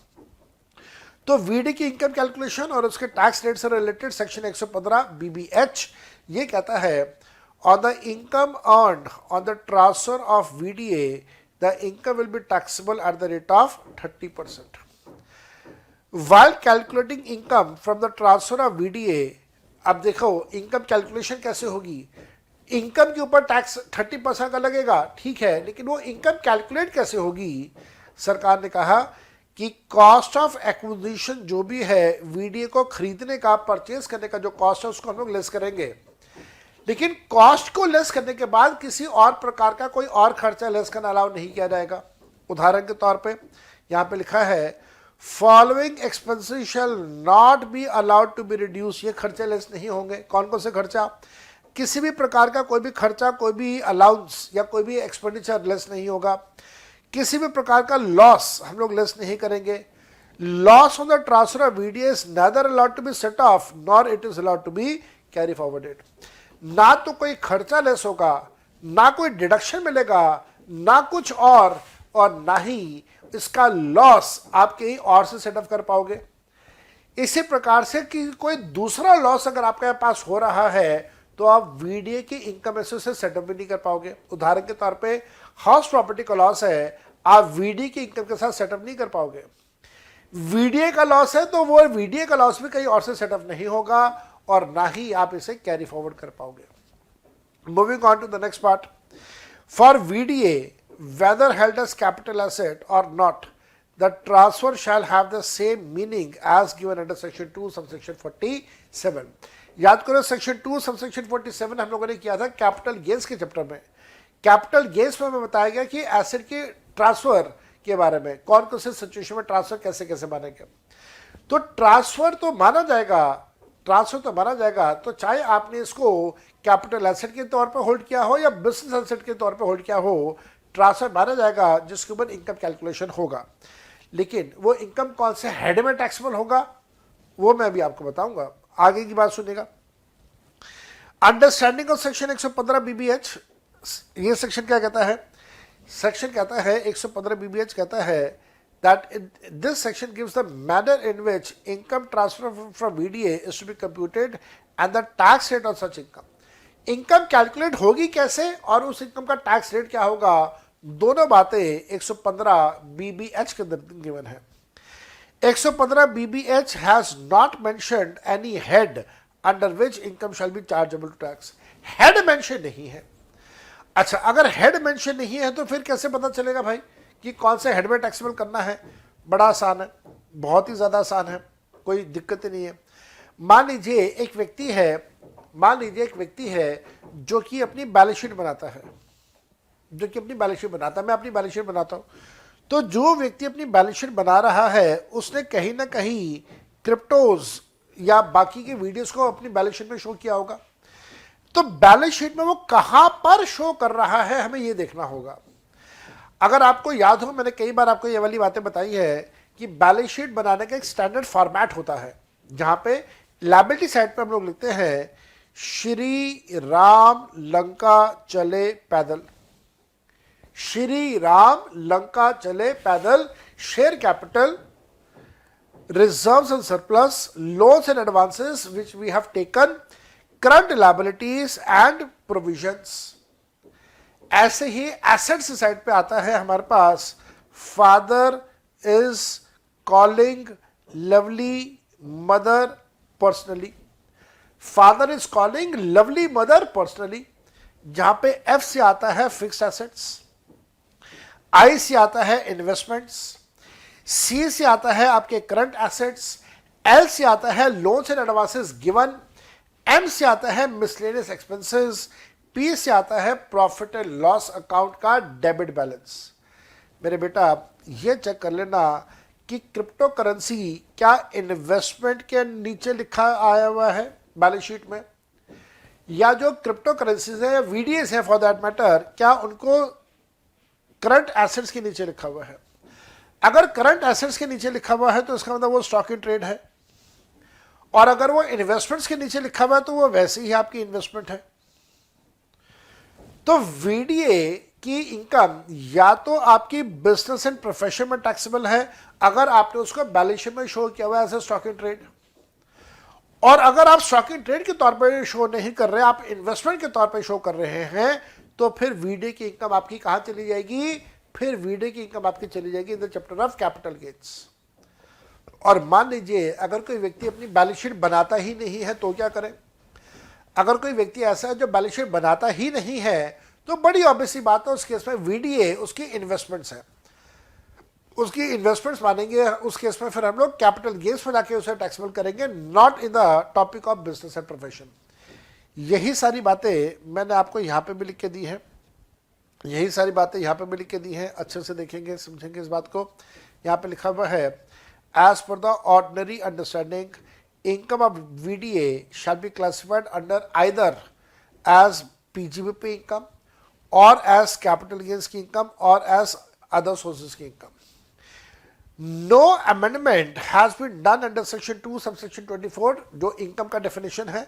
Speaker 1: तो वीडीए की इनकम कैलकुलेशन और उसके टैक्स रेट से रिलेटेड सेक्शन 115 BBH ये कहता है, on the income earned on the transfer of VDA the income will be taxable at the rate of 30%. While calculating income from the transfer of VDA, अब देखो income calculation कैसे होगी। Income के ऊपर tax 30% का लगेगा, ठीक है, लेकिन वो इनकम कैलकुलेट कैसे होगी। सरकार ने कहा कि कॉस्ट ऑफ एक्विजिशन जो भी है, वीडीए को खरीदने का, परचेज करने का जो कॉस्ट है उसको हम लोग लेस करेंगे, लेकिन कॉस्ट को लेस करने के बाद किसी और प्रकार का कोई और खर्चा लेस करना अलाउ नहीं किया जाएगा। उदाहरण के तौर पे यहाँ पे लिखा है, following expenses shall not be allowed to be reduce, ये खर्चे लेस नहीं होंगे। कौन कौन से खर्चा? किसी भी प्रकार का कोई भी खर्चा, कोई भी अलाउंस या कोई भी एक्सपेंडिचर लेस नहीं होगा। किसी भी प्रकार का लॉस हम लोग लेस नहीं करेंगे। Loss on the transfer of VDA is neither allowed to be set off nor it is allowed to be carry forwarded. ना तो कोई खर्चा लेस होगा, ना कोई डिडक्शन मिलेगा, ना कुछ और ना ही इसका लॉस आप कहीं और से सेटअप कर पाओगे। इसी प्रकार से कि कोई दूसरा लॉस अगर आपके पास हो रहा है तो आप वीडीए की इनकम से सेटअप भी नहीं कर पाओगे। उदाहरण के तौर पे हाउस प्रॉपर्टी का लॉस है, आप वीडीए की इनकम के साथ सेटअप नहीं कर पाओगे। वीडीए का लॉस है तो वो वीडीए का लॉस भी कहीं और से सेटअप नहीं होगा और ना ही आप इसे कैरी फॉरवर्ड कर पाओगे। Moving on to the next part, for VDA whether held as capital asset or not, the transfer shall have the same meaning as given under section 2 subsection 47। याद करो सेक्शन 2 सबसेक्शन 47 हम लोगों ने किया था capital gains के chapter में। Capital gains में हमें बताया गया कि एसेट के ट्रांसफर के बारे में, कौन कौन से सिचुएशन में ट्रांसफर कैसे कैसे मानेंगे। तो ट्रांसफर तो माना जाएगा, तो चाहे आपने इसको कैपिटल एसेट के तौर पर होल्ड किया हो या बिजनेस एसेट के तौर पर होल्ड किया हो, ट्रांसफर माना जाएगा जिसके ऊपर इनकम कैलकुलेशन होगा। लेकिन वो इनकम कौन से हेड में टैक्सेबल होगा वो मैं अभी आपको बताऊंगा। आगे की बात सुनिएगा। अंडरस्टैंडिंग ऑफ सेक्शन 115 बीबीएच, ये सेक्शन क्या कहता है? सेक्शन कहता है 115 बीबीएच कहता है that this section gives the manner in which income transfer from VDA is to be computed and the tax rate on such income। Income calculate होगी कैसे और उस इनकम का टैक्स रेट क्या होगा, दोनों बातें 115 बीबीएच के अंदर गिवन है। 115 BBH has not mentioned any head under which income shall be chargeable to tax. Head mention नहीं है। अच्छा, अगर हेड मेंशन नहीं है तो फिर कैसे पता चलेगा भाई कि कौन से हेड में टैक्सेबल करना है? बड़ा आसान है, बहुत ही ज्यादा आसान है, कोई दिक्कत नहीं है। मान लीजिए एक व्यक्ति है जो कि अपनी बैलेंस शीट बनाता है, मैं अपनी बैलेंस शीट बनाता हूं। तो जो व्यक्ति अपनी बैलेंस शीट बना रहा है उसने कहीं ना कहीं क्रिप्टोज या बाकी के वीडियोस को अपनी बैलेंस शीट में शो किया होगा। तो बैलेंस शीट में वो कहां पर शो कर रहा है हमें ये देखना होगा। अगर आपको याद हो, मैंने कई बार आपको ये वाली बातें बताई है कि बैलेंस शीट बनाने का एक स्टैंडर्ड फॉर्मेट होता है जहां पे लायबिलिटी साइड पे हम लोग लिखते हैं श्री राम लंका चले पैदल, श्री राम लंका चले पैदल, share capital, reserves and surplus, loans and advances which we have taken, current liabilities and provisions. ऐसे ही एसेट्स साइड पे आता है हमारे पास father is calling lovely mother personally, father is calling lovely mother personally, जहां पे एफ से आता है फिक्स्ड एसेट्स, आई से आता है इन्वेस्टमेंट्स, सी से आता है आपके करंट एसेट्स, एल से आता है loans and advances given, M से आता है मिसलेनियस एक्सपेंसेस, पी से आता है प्रॉफिट एंड लॉस अकाउंट का डेबिट बैलेंस। मेरे बेटा ये चेक कर लेना कि क्रिप्टो करेंसी क्या इन्वेस्टमेंट के नीचे लिखा आया हुआ है बैलेंस शीट में, या जो क्रिप्टो करेंसीज है या वीडीएस है फॉर दैट मैटर, क्या उनको करंट एसेट्स के नीचे लिखा हुआ है? अगर करंट एसेट्स के नीचे लिखा हुआ है तो इसका मतलब वो स्टॉक इन ट्रेड है, और अगर वो इन्वेस्टमेंट्स के नीचे लिखा हुआ है तो वो वैसे ही आपकी इन्वेस्टमेंट है। तो वीडीए की इनकम या तो आपकी बिजनेस एंड प्रोफेशन में टैक्सेबल है अगर आपने उसको बैलेंस शीट में शो किया हुआ है as a stock in trade, और अगर आप स्टॉक इन ट्रेड के तौर पर शो नहीं कर रहे, आप इन्वेस्टमेंट के तौर पर शो कर रहे हैं, तो फिर वीडीए की इनकम आपकी कहां चली जाएगी? फिर वीडीए की इनकम आपकी चली जाएगी in the chapter of capital gains. और मान लीजिए अगर कोई व्यक्ति अपनी बैलेंस शीट बनाता ही नहीं है तो क्या करें? अगर कोई व्यक्ति ऐसा है जो बैलेंस शीट बनाता ही नहीं है तो बड़ी ऑब्वियसली बात है उस केस में वीडीए उसकी इन्वेस्टमेंट्स है, उसकी इन्वेस्टमेंट्स मानेंगे। उस केस में फिर हम लोग कैपिटल गेन्स में जाके उसे टैक्सेबल करेंगे, not in the topic of business and profession. यही सारी बातें मैंने आपको यहाँ पे भी लिख के दी है, यही सारी बातें यहाँ पे भी लिख के दी हैं। अच्छे से देखेंगे, समझेंगे इस बात को। यहाँ पे लिखा हुआ है as per the ordinary understanding income of VDA shall be classified under either as PGBP income or as capital gains की income or as other sources की income. No amendment has been done under section 2 subsection 24 जो income का definition है,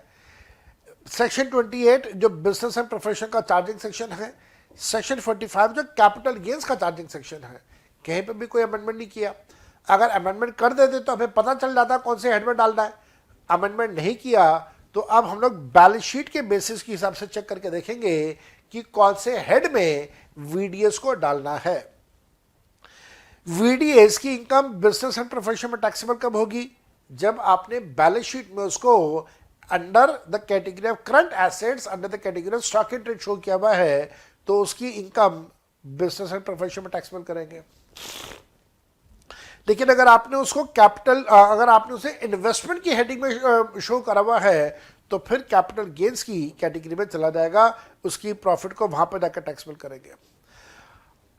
Speaker 1: section 28 जो business and profession का charging section है, section 45 जो capital gains का charging section है। कहीं पे भी कोई amendment नहीं किया। अगर अमेंडमेंट कर देते तो हमें पता चल जाता कौन से हेड में डालना है। अमेंडमेंट नहीं किया तो अब हम लोग बैलेंस शीट के बेसिस के हिसाब से चेक करके देखेंगे कि कौन से हेड में वीडीएस को डालना है। वीडीएस की इनकम बिजनेस एंड प्रोफेशन में टैक्सेबल कब होगी? जब आपने बैलेंस शीट में उसको under the category of current assets, under the category of stock in trade show किया हुआ है, तो उसकी इनकम बिजनेस एंड प्रोफेशन में टैक्सेबल करेंगे। लेकिन अगर आपने उसको कैपिटल, अगर आपने उसे इन्वेस्टमेंट की हेडिंग में शो करा हुआ है, तो फिर कैपिटल गेन्स की कैटेगरी में चला जाएगा, उसकी प्रॉफिट को वहां पर जाकर टैक्सेबल करेंगे।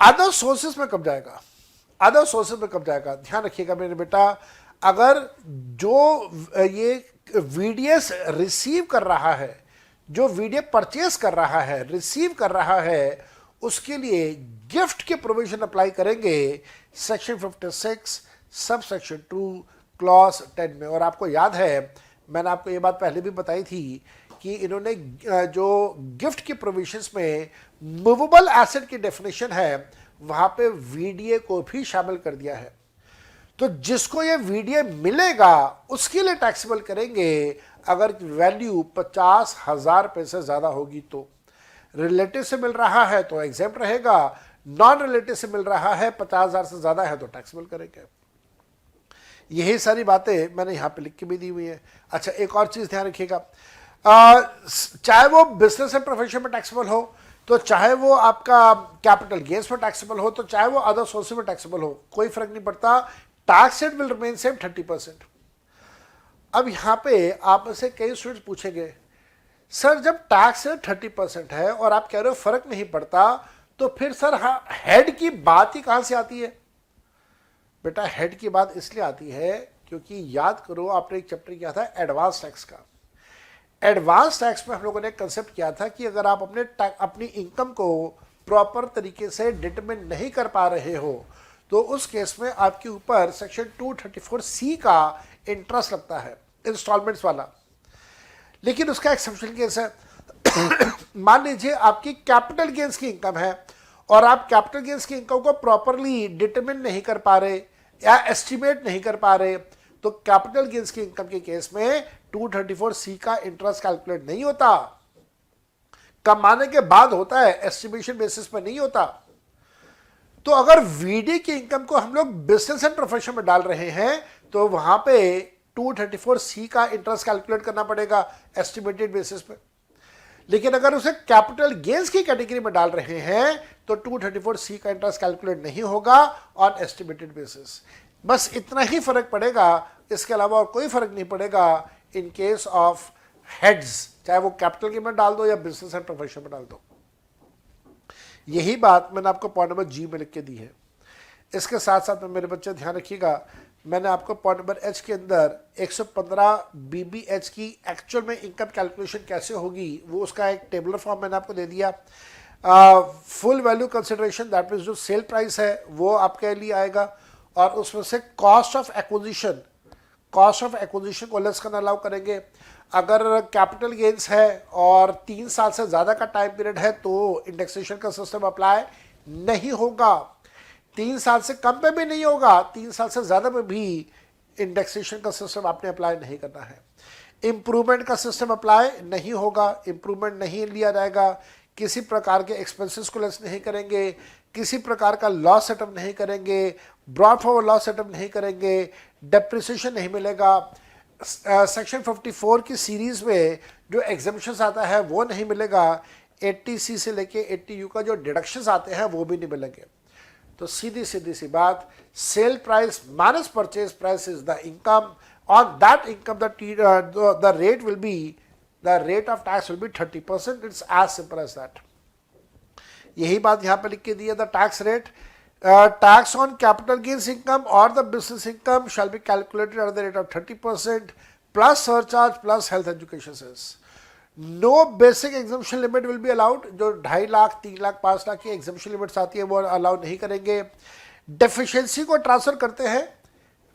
Speaker 1: अदर सोर्सेस में कब जाएगा? अदर सोर्सेस में कब जाएगा? ध्यान रखिएगा मेरे बेटा, अगर जो ये वीडीएस रिसीव कर रहा है, जो वीडीएस परचेस कर रहा है, रिसीव कर रहा है, उसके लिए गिफ्ट के प्रोविजन अप्लाई करेंगे सेक्शन 56 सब सेक्शन 2 क्लॉज 10 में। और आपको याद है, मैंने आपको ये बात पहले भी बताई थी कि इन्होंने जो गिफ्ट के प्रोविजंस में मूवेबल एसेट की डेफिनेशन है, वहां पे वीडीए को भी शामिल कर दिया है। तो जिसको ये वीडीए मिलेगा उसके लिए टैक्सेबल करेंगे अगर वैल्यू 50,000 रुपये से ज्यादा होगी। तो रिलेटिव से मिल रहा है तो एग्जेम्प्ट रहेगा, नॉन रिलेटिव से मिल रहा है 50,000 से ज्यादा है तो टैक्सेबल करेंगे। यही सारी बातें मैंने यहां पे लिख के भी दी हुई है। अच्छा, एक और चीज ध्यान रखिएगा, चाहे वो बिजनेस एंड प्रोफेशन में टैक्सेबल हो, तो चाहे वो आपका कैपिटल गेन्स में टैक्सेबल हो, तो चाहे वो अदर सोर्सेज में टैक्सेबल हो, कोई फर्क नहीं पड़ता, tax rate will remain same 30%। अब यहां पे आप में से कई स्टूडेंट्स पूछेंगे, सर जब टैक्स रेट 30% है और आप कह रहे हो फर्क नहीं पड़ता, तो फिर सर हेड की बात ही कहां से आती है? बेटा, हेड की बात इसलिए आती है क्योंकि याद करो, आपने एक चैप्टर किया था एडवांस टैक्स का। एडवांस टैक्स में हम लोगों ने कंसेप्ट किया था कि अगर आप अपनी इनकम को प्रॉपर तरीके से डिटरमिन नहीं कर पा रहे हो, तो उस केस में आपके ऊपर सेक्शन 234C का इंटरेस्ट लगता है, इंस्टॉलमेंट्स वाला। लेकिन उसका एक्सेप्शन केस है। मान लीजिए आपकी कैपिटल गेन्स की इनकम है और आप कैपिटल गेन्स की इनकम को प्रॉपरली डिटरमिन नहीं कर पा रहे या एस्टिमेट नहीं कर पा रहे, तो कैपिटल गेन्स की इनकम के केस में 234C का इंटरेस्ट कैलकुलेट नहीं होता, कमाने के बाद होता है, एस्टिमेशन बेसिस पर नहीं होता। तो अगर वीडी की इनकम को हम लोग बिजनेस एंड प्रोफेशन में डाल रहे हैं, तो वहां पे 234C का इंटरेस्ट कैलकुलेट करना पड़ेगा एस्टिमेटेड बेसिस पे। लेकिन अगर उसे कैपिटल गेन्स की कैटेगरी में डाल रहे हैं तो 234C का इंटरेस्ट कैलकुलेट नहीं होगा ऑन एस्टिमेटेड बेसिस। बस इतना ही फर्क पड़ेगा, इसके अलावा और कोई फर्क नहीं पड़ेगा इन केस ऑफ हेड्स, चाहे वो कैपिटल गेन में डाल दो या बिजनेस एंड प्रोफेशन में डाल दो। यही बात मैंने आपको पॉइंट नंबर जी में लिख के दी है। इसके साथ साथ में मेरे बच्चे ध्यान रखिएगा, मैंने आपको पॉइंट नंबर एच के अंदर 115 BBH की एक्चुअल में इनकम कैलकुलेशन कैसे होगी, वो उसका एक टेबलर फॉर्म मैंने आपको दे दिया। Full value consideration, that means जो सेल प्राइस है वो आपके लिए आएगा, और उसमें से कॉस्ट ऑफ एक्विजिशन को लेस करना अलाउ करेंगे। अगर कैपिटल गेन्स है और 3 साल से ज़्यादा का टाइम पीरियड है तो इंडेक्सेशन का सिस्टम अप्लाई नहीं होगा, 3 साल से कम पे भी नहीं होगा, 3 साल से ज़्यादा में भी इंडेक्सेशन का सिस्टम आपने अप्लाई नहीं करना है। इम्प्रूवमेंट का सिस्टम अप्लाई नहीं होगा, इम्प्रूवमेंट नहीं लिया जाएगा, किसी प्रकार के एक्सपेंसेस को लेस नहीं करेंगे, किसी प्रकार का लॉस सेटअप नहीं करेंगे, ब्रॉड फॉरवर्ड लॉस सेटअप नहीं करेंगे, डेप्रिसिएशन नहीं मिलेगा। सेक्शन 54 की सीरीज में जो एग्जेम्पशंस आता है वो नहीं मिलेगा, 80C से लेके 80U का जो डिडक्शंस आते हैं वो भी नहीं मिलेंगे। तो सीधी सी बात, sale price minus purchase price is the income, on that income the rate will be, the rate of tax will be 30%। It's as simple as that. यही बात यहां पे लिख के दी है, the tax rate, tax on capital gains income or the business income shall be calculated at the rate of 30% plus surcharge plus health education cess. No basic exemption limit will be allowed. जो 2.5 लाख 3 लाख 5 लाख की एग्जामेशन limits आती है वो allow नहीं करेंगे। Deficiency को transfer करते हैं,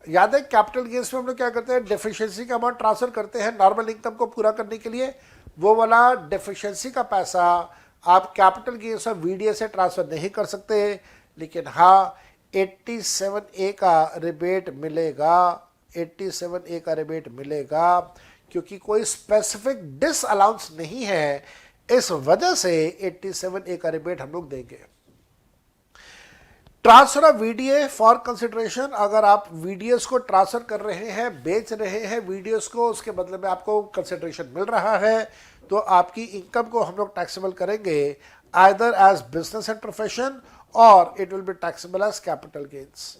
Speaker 1: याद है कैपिटल गेन्स में हम लोग क्या करते हैं, डेफिशिएंसी का अमाउंट ट्रांसफर करते हैं नॉर्मल इनकम को पूरा करने के लिए। वो वाला डेफिशिएंसी का पैसा आप कैपिटल गेन्स और वीडीए से ट्रांसफर नहीं कर सकते, लेकिन हाँ 87A का रिबेट मिलेगा, 87A का रिबेट मिलेगा, क्योंकि कोई स्पेसिफिक डिस अलाउंस नहीं है, इस वजह से 87A का रिबेट हम लोग देंगे। Transfer of VDA for consideration, अगर आप वीडीएस को ट्रांसफर कर रहे हैं, बेच रहे हैं वीडीएस को, उसके बदले में आपको कंसिडरेशन मिल रहा है, तो आपकी इनकम को हम लोग टैक्सेबल करेंगे either as business and profession और it will be taxable as capital gains.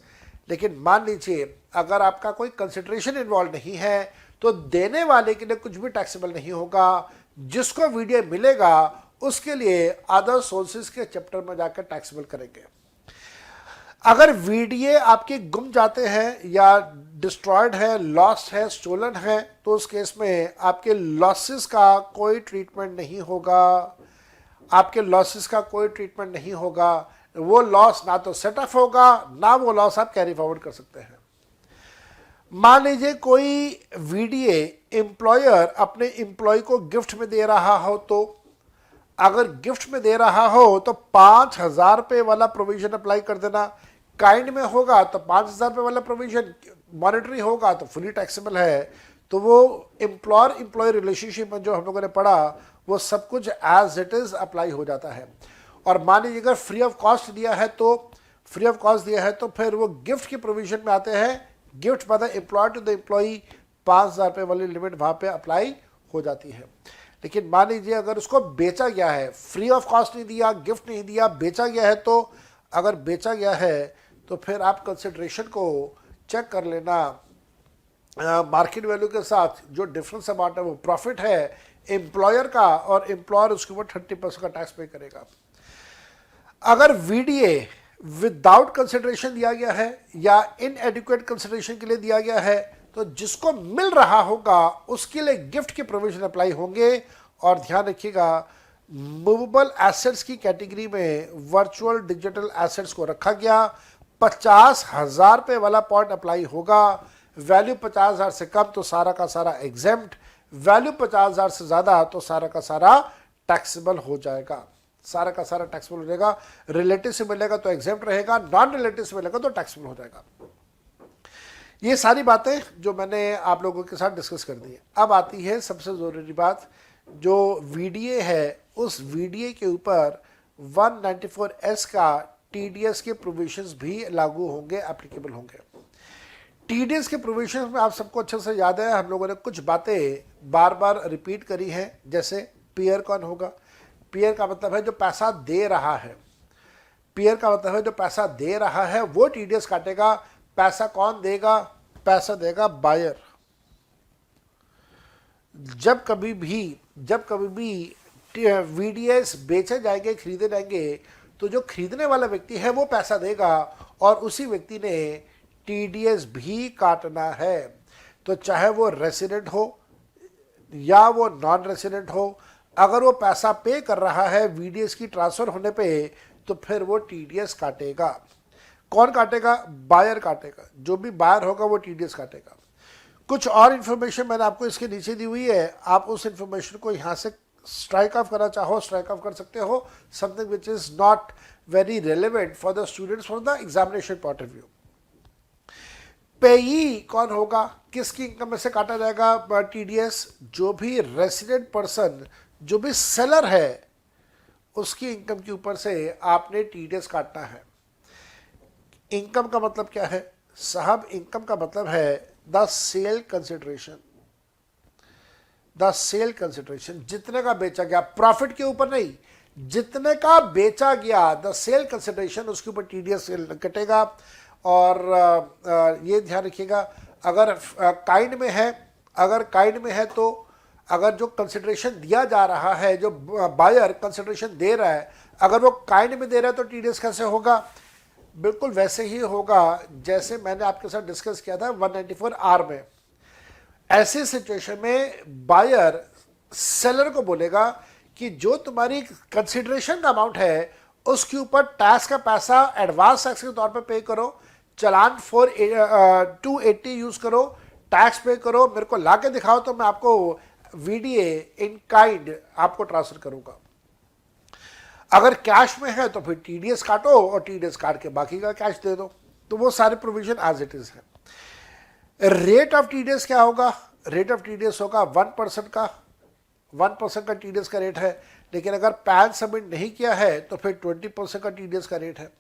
Speaker 1: लेकिन मान लीजिए अगर आपका कोई कंसिडरेशन इन्वॉल्व नहीं है तो देने वाले के लिए कुछ भी टैक्सेबल नहीं होगा, जिसको वीडियो मिलेगा उसके लिए अदर सोर्सेज के चैप्टर में जाकर टैक्सेबल करेंगे। अगर वीडियो आपके गुम जाते हैं या डिस्ट्रॉयड है, लॉस्ट है, स्टोलन है, तो उस केस में आपके लॉसेस का कोई ट्रीटमेंट नहीं होगा, आपके लॉसेस का कोई ट्रीटमेंट नहीं होगा। वो लॉस ना तो सेट ऑफ होगा, ना वो लॉस आप कैरी फॉरवर्ड कर सकते हैं। मान लीजिए कोई वीडीए एम्प्लॉयर अपने एम्प्लॉय को गिफ्ट में दे रहा हो, तो अगर गिफ्ट में दे रहा हो तो 5,000 रुपये वाला प्रोविजन अप्लाई कर देना। काइंड में होगा तो 5,000 रुपये वाला प्रोविजन, मॉनेटरी होगा तो फुली टैक्सेबल है। तो वो एम्प्लॉयर एम्प्लॉय रिलेशनशिप में जो हम लोगों ने पढ़ा वो सब कुछ एज इट इज अप्लाई हो जाता है। और मान लीजिए अगर फ्री ऑफ कॉस्ट दिया है तो फिर वो गिफ्ट के प्रोविजन में आते हैं, gift by the employer to the employee, 5,000 रुपये वाली लिमिट वहाँ पे अप्लाई हो जाती है। लेकिन मान लीजिए अगर उसको बेचा गया है, फ्री ऑफ कॉस्ट नहीं दिया, गिफ्ट नहीं दिया, बेचा गया है, तो अगर बेचा गया है तो फिर आप कंसिडरेशन को चेक कर लेना, मार्केट वैल्यू के साथ जो डिफरेंस अमाउंट है वो प्रॉफिट है एम्प्लॉयर का, और एम्प्लॉयर उसके ऊपर 30% का टैक्स पे करेगा। अगर वीडीए विदाउट कंसिडरेशन दिया गया है या इनएडिक्वेट कंसिडरेशन के लिए दिया गया है, तो जिसको मिल रहा होगा उसके लिए गिफ्ट के प्रोविजन अप्लाई होंगे। और ध्यान रखिएगा मूवेबल एसेट्स की कैटेगरी में वर्चुअल डिजिटल एसेट्स को रखा गया, 50,000 रुपये वाला पॉइंट अप्लाई होगा। वैल्यू 50,000 से कम तो सारा का सारा एग्जेम्प्ट, वैल्यू 50,000 से ज़्यादा तो सारा का सारा टैक्सेबल हो जाएगा, सारा का सारा टैक्सेबल हो जाएगा। रिलेटिव से मिलेगा तो एग्जेम्प्ट रहेगा, नॉन रिलेटिव से मिलेगा तो टैक्सेबल हो जाएगा। ये सारी बातें जो मैंने आप लोगों के साथ डिस्कस कर दी। अब आती है सबसे ज़रूरी बात, जो वीडीए है उस वीडीए के ऊपर 194S का टीडीएस के प्रोविजंस भी लागू होंगे, एप्लीकेबल होंगे। टीडीएस के प्रोविजंस में आप सबको अच्छे से याद है, हम लोगों ने कुछ बातें बार बार रिपीट करी हैं, जैसे पेयर कौन होगा। पेयर का मतलब है जो पैसा दे रहा है, पेयर का मतलब है जो पैसा दे रहा है वो टीडीएस काटेगा। पैसा कौन देगा? पैसा देगा बायर। जब कभी भी वीडीएस बेचे जाएंगे, खरीदे जाएंगे, तो जो खरीदने वाला व्यक्ति है वो पैसा देगा और उसी व्यक्ति ने टीडीएस भी काटना है। तो चाहे वो रेसिडेंट हो या वो नॉन रेसिडेंट हो, अगर वो पैसा पे कर रहा है वीडीएस की ट्रांसफर होने पे, तो फिर वो टीडीएस काटेगा। कौन काटेगा? बायर काटेगा। जो भी बायर होगा वो टीडीएस काटेगा। कुछ और इन्फॉर्मेशन मैंने आपको इसके नीचे दी हुई है, आप उस इन्फॉर्मेशन को यहाँ से स्ट्राइक ऑफ करना चाहो स्ट्राइक ऑफ कर सकते हो। Something which is not very relevant for the students from the examination point of view. पेई कौन होगा? किसकी इनकम में से काटा जाएगा टीडीएस? जो भी रेसिडेंट पर्सन, जो भी सेलर है, उसकी इनकम के ऊपर से आपने टीडीएस काटना है। इनकम का मतलब क्या है साहब? इनकम का मतलब है the sale consideration. The sale consideration, जितने का बेचा गया, प्रॉफिट के ऊपर नहीं, जितने का बेचा गया, द सेल कंसिडरेशन, उसके ऊपर टीडीएस कटेगा। और ये ध्यान रखिएगा, अगर काइंड में है तो अगर जो कंसिडरेशन दिया जा रहा है, जो बायर कंसिडरेशन दे रहा है, अगर वो काइंड में दे रहा है तो टीडीएस कैसे होगा? बिल्कुल वैसे ही होगा जैसे मैंने आपके साथ डिस्कस किया था 194R में। ऐसी सिचुएशन में बायर सेलर को बोलेगा कि जो तुम्हारी कंसिडरेशन का अमाउंट है उसके ऊपर टैक्स का पैसा एडवांस टैक्स के तौर पे पे करो, चालान 280 यूज करो, टैक्स पे करो, मेरे को ला के दिखाओ तो मैं आपको वीडीए इन काइंड आपको ट्रांसफर करूंगा। अगर कैश में है तो फिर टीडीएस काटो और टीडीएस काट के बाकी का कैश दे दो। तो वो सारे प्रोविजन एज इट इज है। रेट ऑफ टीडीएस क्या होगा? रेट ऑफ टीडीएस होगा 1% का, 1% का टीडीएस का रेट है। लेकिन अगर पैन सबमिट नहीं किया है तो फिर 20% का टीडीएस का रेट है।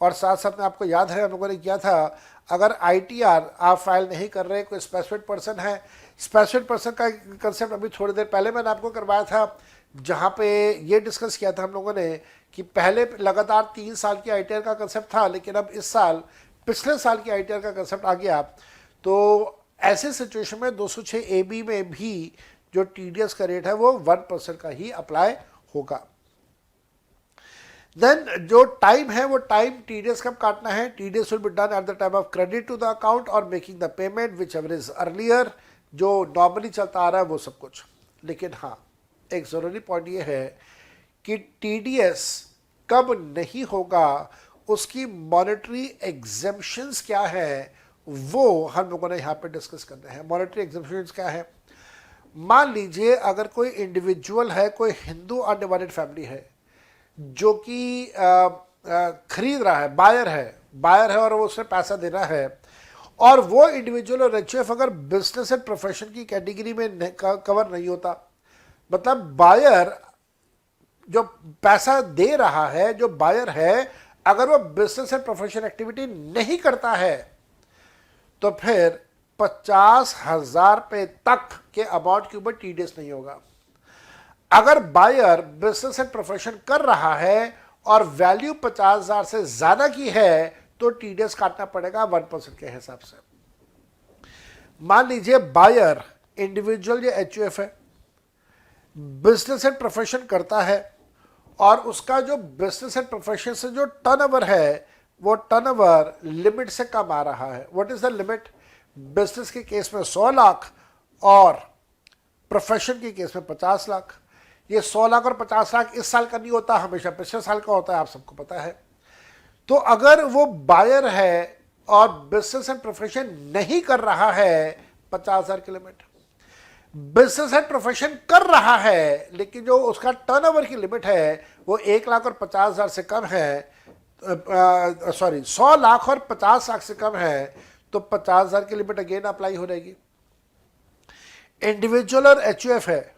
Speaker 1: और साथ साथ में आपको याद है हम लोगों ने किया था, अगर आईटीआर आप फाइल नहीं कर रहे, कोई स्पेसिफिक पर्सन है, स्पेसिफिक पर्सन का कंसेप्ट अभी थोड़ी देर पहले मैंने आपको करवाया था, जहाँ पे ये डिस्कस किया था हम लोगों ने कि पहले लगातार 3 साल की आईटीआर का कंसेप्ट था, लेकिन अब इस साल पिछले साल की आईटीआर का कंसेप्ट आ गया। तो ऐसे सिचुएशन में 206 AB में भी जो टीडीएस का रेट है वो 1% का ही अप्लाई होगा। देन जो टाइम है वो टाइम टीडीएस कब काटना है, TDS will be done at the time of credit to the account और making the payment whichever is earlier, जो नॉर्मली चलता आ रहा है वो सब कुछ। लेकिन हाँ, एक ज़रूरी पॉइंट ये है कि टीडीएस कब नहीं होगा, उसकी मॉनेटरी एग्जेम्पशंस क्या है, वो हम लोगों ने यहाँ पे डिस्कस करना है। मॉनेटरी एग्जेम्पशंस क्या है? मान लीजिए अगर कोई इंडिविजुअल है, कोई हिंदू अनडिवाइडेड फैमिली है जो कि खरीद रहा है, बायर है और वो उसने पैसा देना है, और वो इंडिविजुअल और एचयूएफ अगर बिजनेस एंड प्रोफेशन की कैटेगरी में कवर नहीं होता, मतलब बायर जो पैसा दे रहा है, जो बायर है, अगर वो बिजनेस एंड प्रोफेशन एक्टिविटी नहीं करता है तो फिर 50,000 रुपये तक के अमाउंट के ऊपर टीडीएस नहीं होगा। अगर बायर बिजनेस एंड प्रोफेशन कर रहा है और वैल्यू 50,000 से ज्यादा की है तो टीडीएस काटना पड़ेगा 1% के हिसाब से। मान लीजिए बायर इंडिविजुअल या एचयूएफ है, बिजनेस एंड प्रोफेशन करता है और उसका जो बिजनेस एंड प्रोफेशन से जो टर्नओवर है वो टर्नओवर लिमिट से कम आ रहा है। What is the limit? Business के केस में 100 लाख और प्रोफेशन के केस में 50 लाख। ये 100 लाख और 50 लाख इस साल का नहीं होता, हमेशा पिछले साल का होता है, आप सबको पता है। तो अगर वो बायर है और बिजनेस एंड प्रोफेशन नहीं कर रहा है, 50,000 की लिमिट। बिजनेस एंड प्रोफेशन कर रहा है लेकिन जो उसका टर्नओवर की लिमिट है वो 1 लाख और 50,000 से कम है, 100 लाख और 50 लाख से कम है, तो 50,000 की लिमिट अगेन अप्लाई हो जाएगी। इंडिविजुअल और एचयूएफ है,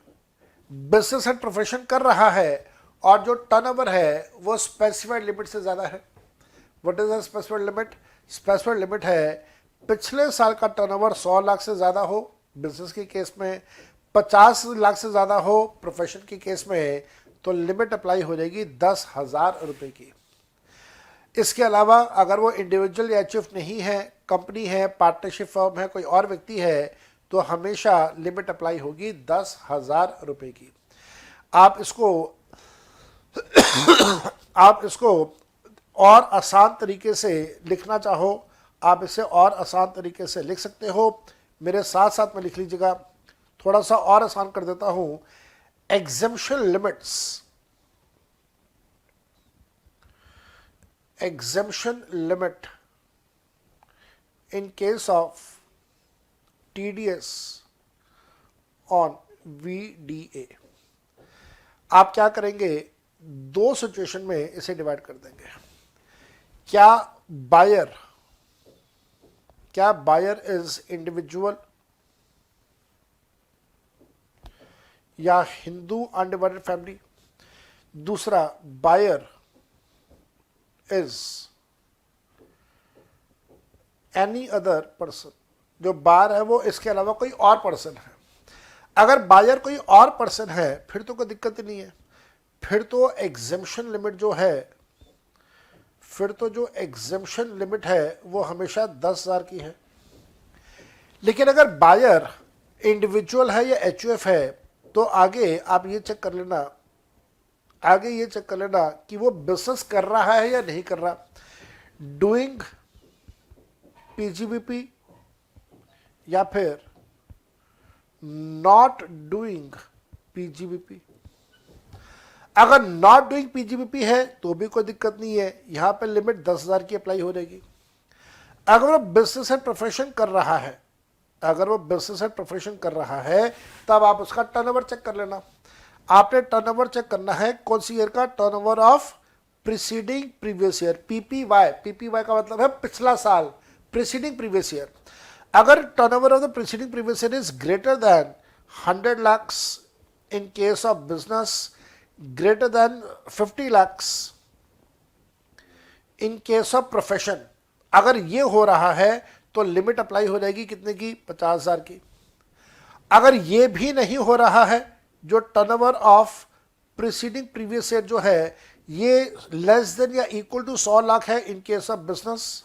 Speaker 1: बिजनेस एंड प्रोफेशन कर रहा है और जो टर्नओवर है वो स्पेसिफाइड लिमिट से ज्यादा है। What is the specified limit? Specified limit है पिछले साल का टर्नओवर 100 लाख से ज्यादा हो बिजनेस के केस में, 50 लाख से ज्यादा हो प्रोफेशन के केस में, तो लिमिट अप्लाई हो जाएगी 10,000 रुपए की। इसके अलावा अगर वो इंडिविजुअल या एचयूएफ नहीं है, कंपनी है, पार्टनरशिप फर्म है, कोई और व्यक्ति है, तो हमेशा लिमिट अप्लाई होगी 10,000 रुपए की। आप इसको और आसान तरीके से लिखना चाहो, आप इसे और आसान तरीके से लिख सकते हो। मेरे साथ साथ में लिख लीजिएगा, थोड़ा सा और आसान कर देता हूं। Exemption limits, exemption limit in case of TDS on VDA। आप क्या करेंगे, 2 सिचुएशन में इसे डिवाइड कर देंगे। क्या बायर इज इंडिविजुअल या हिंदू अनडिवाइडेड फैमिली। दूसरा, buyer is any other person, जो बायर है वो इसके अलावा कोई और पर्सन है। अगर बायर कोई और पर्सन है फिर तो कोई दिक्कत ही नहीं है, फिर तो एग्जेम्पशन लिमिट जो है, वो हमेशा 10,000 की है। लेकिन अगर बायर इंडिविजुअल है या एचयूएफ है तो आगे आप ये चेक कर लेना कि वो बिजनेस कर रहा है या नहीं कर रहा। डूइंग पीजीबीपी या फिर नॉट डूइंग पीजीबीपी। अगर नॉट डूइंग पीजीबीपी है तो भी कोई दिक्कत नहीं है, यहां पे लिमिट 10,000 की अप्लाई हो जाएगी। अगर वो बिजनेस एंड प्रोफेशन कर रहा है, तब आप उसका टर्नओवर चेक कर लेना। आपने टर्नओवर चेक करना है कौन सी ईयर का? Turnover of preceding previous year, PPY का मतलब है पिछला साल, प्रीसीडिंग प्रीवियस ईयर। अगर turnover of the preceding previous year is greater than 100 lakhs in case of business, greater than 50 lakhs in case of profession, अगर ये हो रहा है तो लिमिट अप्लाई हो जाएगी कितने की, 50,000 की। अगर ये भी नहीं हो रहा है, जो turnover of preceding previous year जो है ये लेस देन या इक्वल टू 100 लाख है in case of business,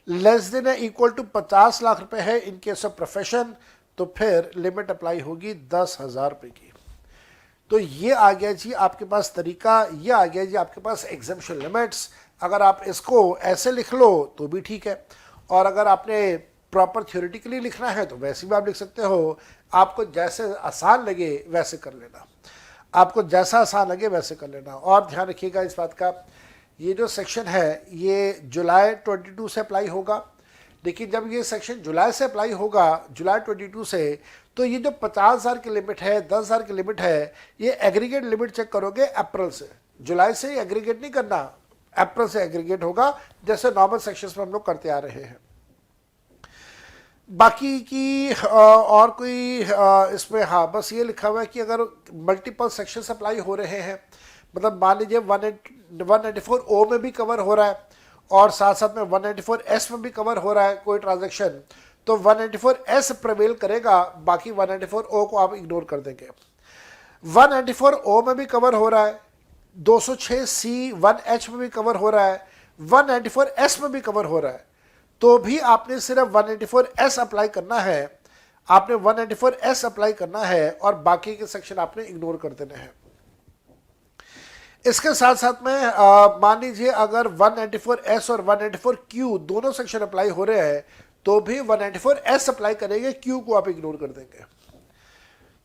Speaker 1: less than या इक्वल टू 50 लाख रुपए है इन केस ऑफ प्रोफेशन, तो फिर लिमिट अप्लाई होगी 10,000 रुपए की। तो ये आ गया जी आपके पास तरीका, ये आ गया जी आपके पास एग्जम्पशन लिमिट्स। अगर आप इसको ऐसे लिख लो तो भी ठीक है, और अगर आपने प्रॉपर थ्योरेटिकली लिखना है तो वैसे भी आप लिख सकते हो। आपको जैसे आसान लगे वैसे कर लेना, आपको जैसा आसान लगे वैसे कर लेना। और ध्यान रखिएगा इस बात का, ये जो सेक्शन है ये जुलाई 22 से अप्लाई होगा, लेकिन जब ये सेक्शन जुलाई से अप्लाई होगा, जुलाई 22 से, तो ये जो 50,000 की लिमिट है, 10,000 की लिमिट है, ये एग्रीगेट लिमिट चेक करोगे अप्रैल से। जुलाई से एग्रीगेट नहीं करना, अप्रैल से एग्रीगेट होगा, जैसे नॉर्मल सेक्शंस में हम लोग करते आ रहे हैं। बाकी की और कोई इसमें, हाँ बस ये लिखा हुआ है कि अगर मल्टीपल सेक्शंस अप्लाई हो रहे हैं, मतलब मान लीजिए 194 में भी कवर हो रहा है और साथ साथ में 194 में भी कवर हो रहा है कोई ट्रांजैक्शन, तो 194 प्रिवेल करेगा, बाकी 194 को आप इग्नोर कर देंगे। 194 में भी कवर हो रहा है, 206C1H में भी कवर हो रहा है, 194 में भी कवर हो रहा है, तो भी आपने सिर्फ 194 अप्लाई करना है, आपने 194 अप्लाई करना है और बाकी के सेक्शन आपने इग्नोर कर देने हैं। इसके साथ साथ में मान लीजिए अगर 194 और 194 दोनों सेक्शन अप्लाई हो रहे हैं, तो भी 194 अप्लाई करेंगे, क्यू को आप इग्नोर कर देंगे।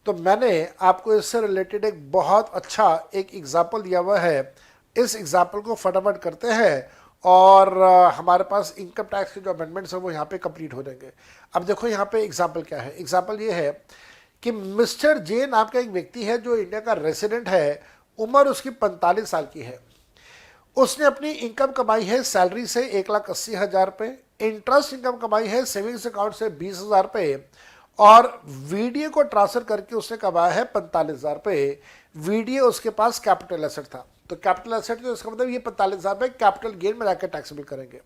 Speaker 1: तो मैंने आपको इससे रिलेटेड एक बहुत अच्छा एक एग्जाम्पल दिया हुआ है, इस एग्जाम्पल को फटाफट करते हैं और हमारे पास इनकम टैक्स के जो अमेंडमेंट्स हैं वो यहाँ पे कंप्लीट हो जाएंगे। अब देखो यहाँ पे एग्जाम्पल क्या है, एग्जाम्पल ये है कि मिस्टर जे नाम का एक व्यक्ति है जो इंडिया का रेसिडेंट है, उम्र उसकी 45 साल की है। उसने अपनी इनकम कमाई है सैलरी से 1,80,000 रुपये, इंटरेस्ट इनकम कमाई है सेविंग्स अकाउंट से 20,000 रुपये, और वीडीए को ट्रांसफर करके उसने कमाया है 45,000 रुपये। वीडीए उसके पास कैपिटल एसेट था, तो कैपिटल एसेट तो इसका मतलब ये 45,000 रुपये कैपिटल गेन में जाकर टैक्सेबल करेंगे।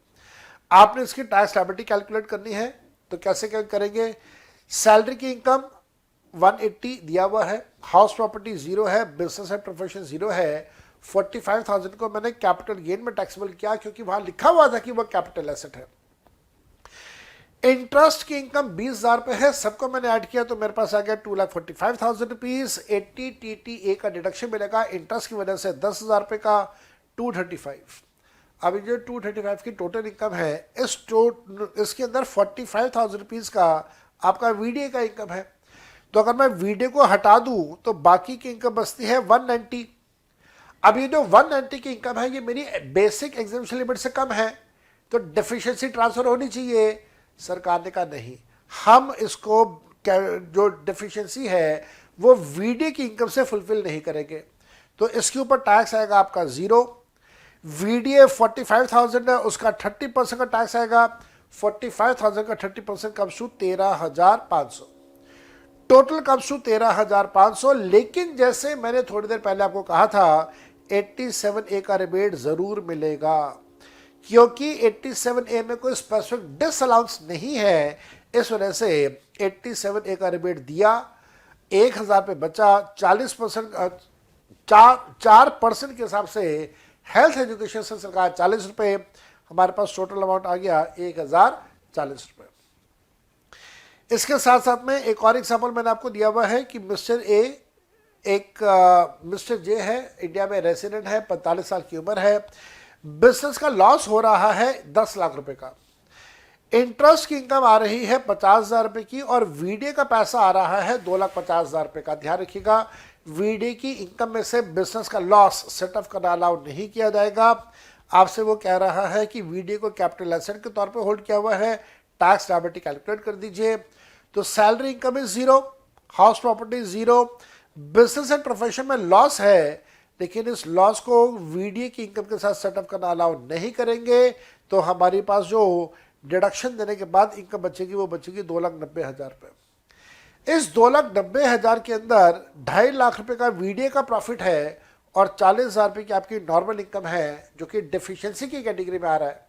Speaker 1: आपने इसकी टैक्स लायबिलिटी कैलकुलेट करनी है, तो कैसे क्या करेंगे, सैलरी की इनकम 180 दिया हुआ है, हाउस प्रॉपर्टी 0 है, बिजनेस एंड प्रोफेशन 0 है, 45,000 को मैंने कैपिटल गेन में टैक्सेबल किया क्योंकि वहां लिखा हुआ था कि वह कैपिटल एसेट है। इंटरेस्ट की इनकम 20,000 रुपये है, सबको मैंने ऐड किया तो मेरे पास आ गया 2,45,000 रुपीज। 80 TTA का डिडक्शन मिलेगा इंटरेस्ट की वजह से 10,000 रुपये का, 235। अभी जो 235 की टोटल इनकम है, इसके अंदर 45,000 रुपीज का आपका वीडीए का इनकम है। तो अगर मैं वीडीए को हटा दूं तो बाकी की इनकम बचती है 190। अब ये जो 190 की इनकम है ये मेरी बेसिक एग्जेम्पशन लिमिट से कम है, तो डेफिशिएंसी ट्रांसफर होनी चाहिए। सरकार ने कहा नहीं, हम इसको जो डेफिशिएंसी है वो वीडीए की इनकम से फुलफिल नहीं करेंगे, तो इसके ऊपर टैक्स आएगा आपका 0। वीडीए 45,000 है, उसका 30% का टैक्स आएगा, 45,000 का 30% comes to 13,500, total comes to 13,500। लेकिन जैसे मैंने थोड़ी देर पहले आपको कहा था 87A का रिबेट जरूर मिलेगा, क्योंकि 87A में कोई स्पेसिफिक डिसअलाउंस नहीं है, इस वजह से 87A का रिबेट दिया, 1,000 पे बचा, 40% 4% के हिसाब से हेल्थ एजुकेशन से सरकार 40 रुपये, हमारे पास टोटल अमाउंट आ गया 1,040 रुपये। इसके साथ साथ में एक और एग्जाम्पल मैंने आपको दिया हुआ है कि मिस्टर ए मिस्टर जे है, इंडिया में रेसिडेंट है, 45 साल की उम्र है, बिजनेस का लॉस हो रहा है 10 लाख रुपए का, इंटरेस्ट की इनकम आ रही है 50,000 रुपए की और वीडीए का पैसा आ रहा है 2,50,000 रुपए का। ध्यान रखिएगा, वीडीए की इनकम में से बिजनेस का लॉस सेट ऑफ करना अलाउ नहीं किया जाएगा। आपसे वो कह रहा है कि वीडीए को कैपिटल एसेट के तौर पे होल्ड किया हुआ है, टैक्स लायबिलिटी कैलकुलेट कर दीजिए। तो salary income is 0, house property 0, business and profession में लॉस है, लेकिन इस लॉस को वीडीए की इनकम के साथ सेटअप करना अलाउ नहीं करेंगे, तो हमारे पास जो डिडक्शन देने के बाद इनकम बचेगी, वो बचेगी 2,90,000 रुपये। इस 2,90,000 के अंदर 2.5 लाख रुपए का वीडीए का प्रॉफिट है और 40,000 रुपये की आपकी नॉर्मल इनकम है, जो कि डेफिशिएंसी की कैटेगरी में आ रहा है,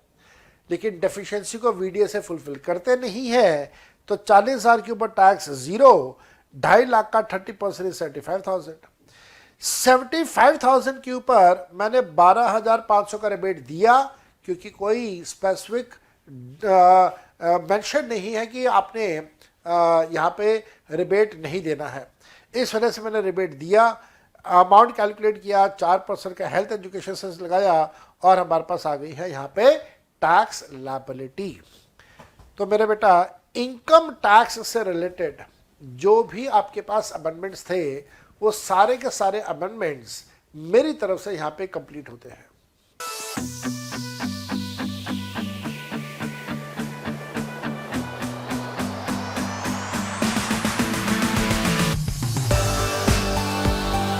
Speaker 1: लेकिन डेफिशिएंसी को वीडीए से फुलफिल करते नहीं है, तो 40,000 के ऊपर टैक्स जीरो, 2.5 लाख का 30% 75,000। 75,000 के ऊपर मैंने 12,500 का रिबेट दिया, क्योंकि कोई स्पेसिफिक मेंशन नहीं है कि आपने यहाँ पे रिबेट नहीं देना है, इस वजह से मैंने रिबेट दिया। अमाउंट कैलकुलेट किया, 4% का हेल्थ एजुकेशन सेस लगाया और हमारे पास आ गई है यहाँ पे टैक्स लायबिलिटी। तो मेरे बेटा इनकम टैक्स से रिलेटेड जो भी आपके पास अमेंडमेंट्स थे, वो सारे के सारे अमेंडमेंट्स मेरी तरफ से यहाँ पे कंप्लीट होते हैं।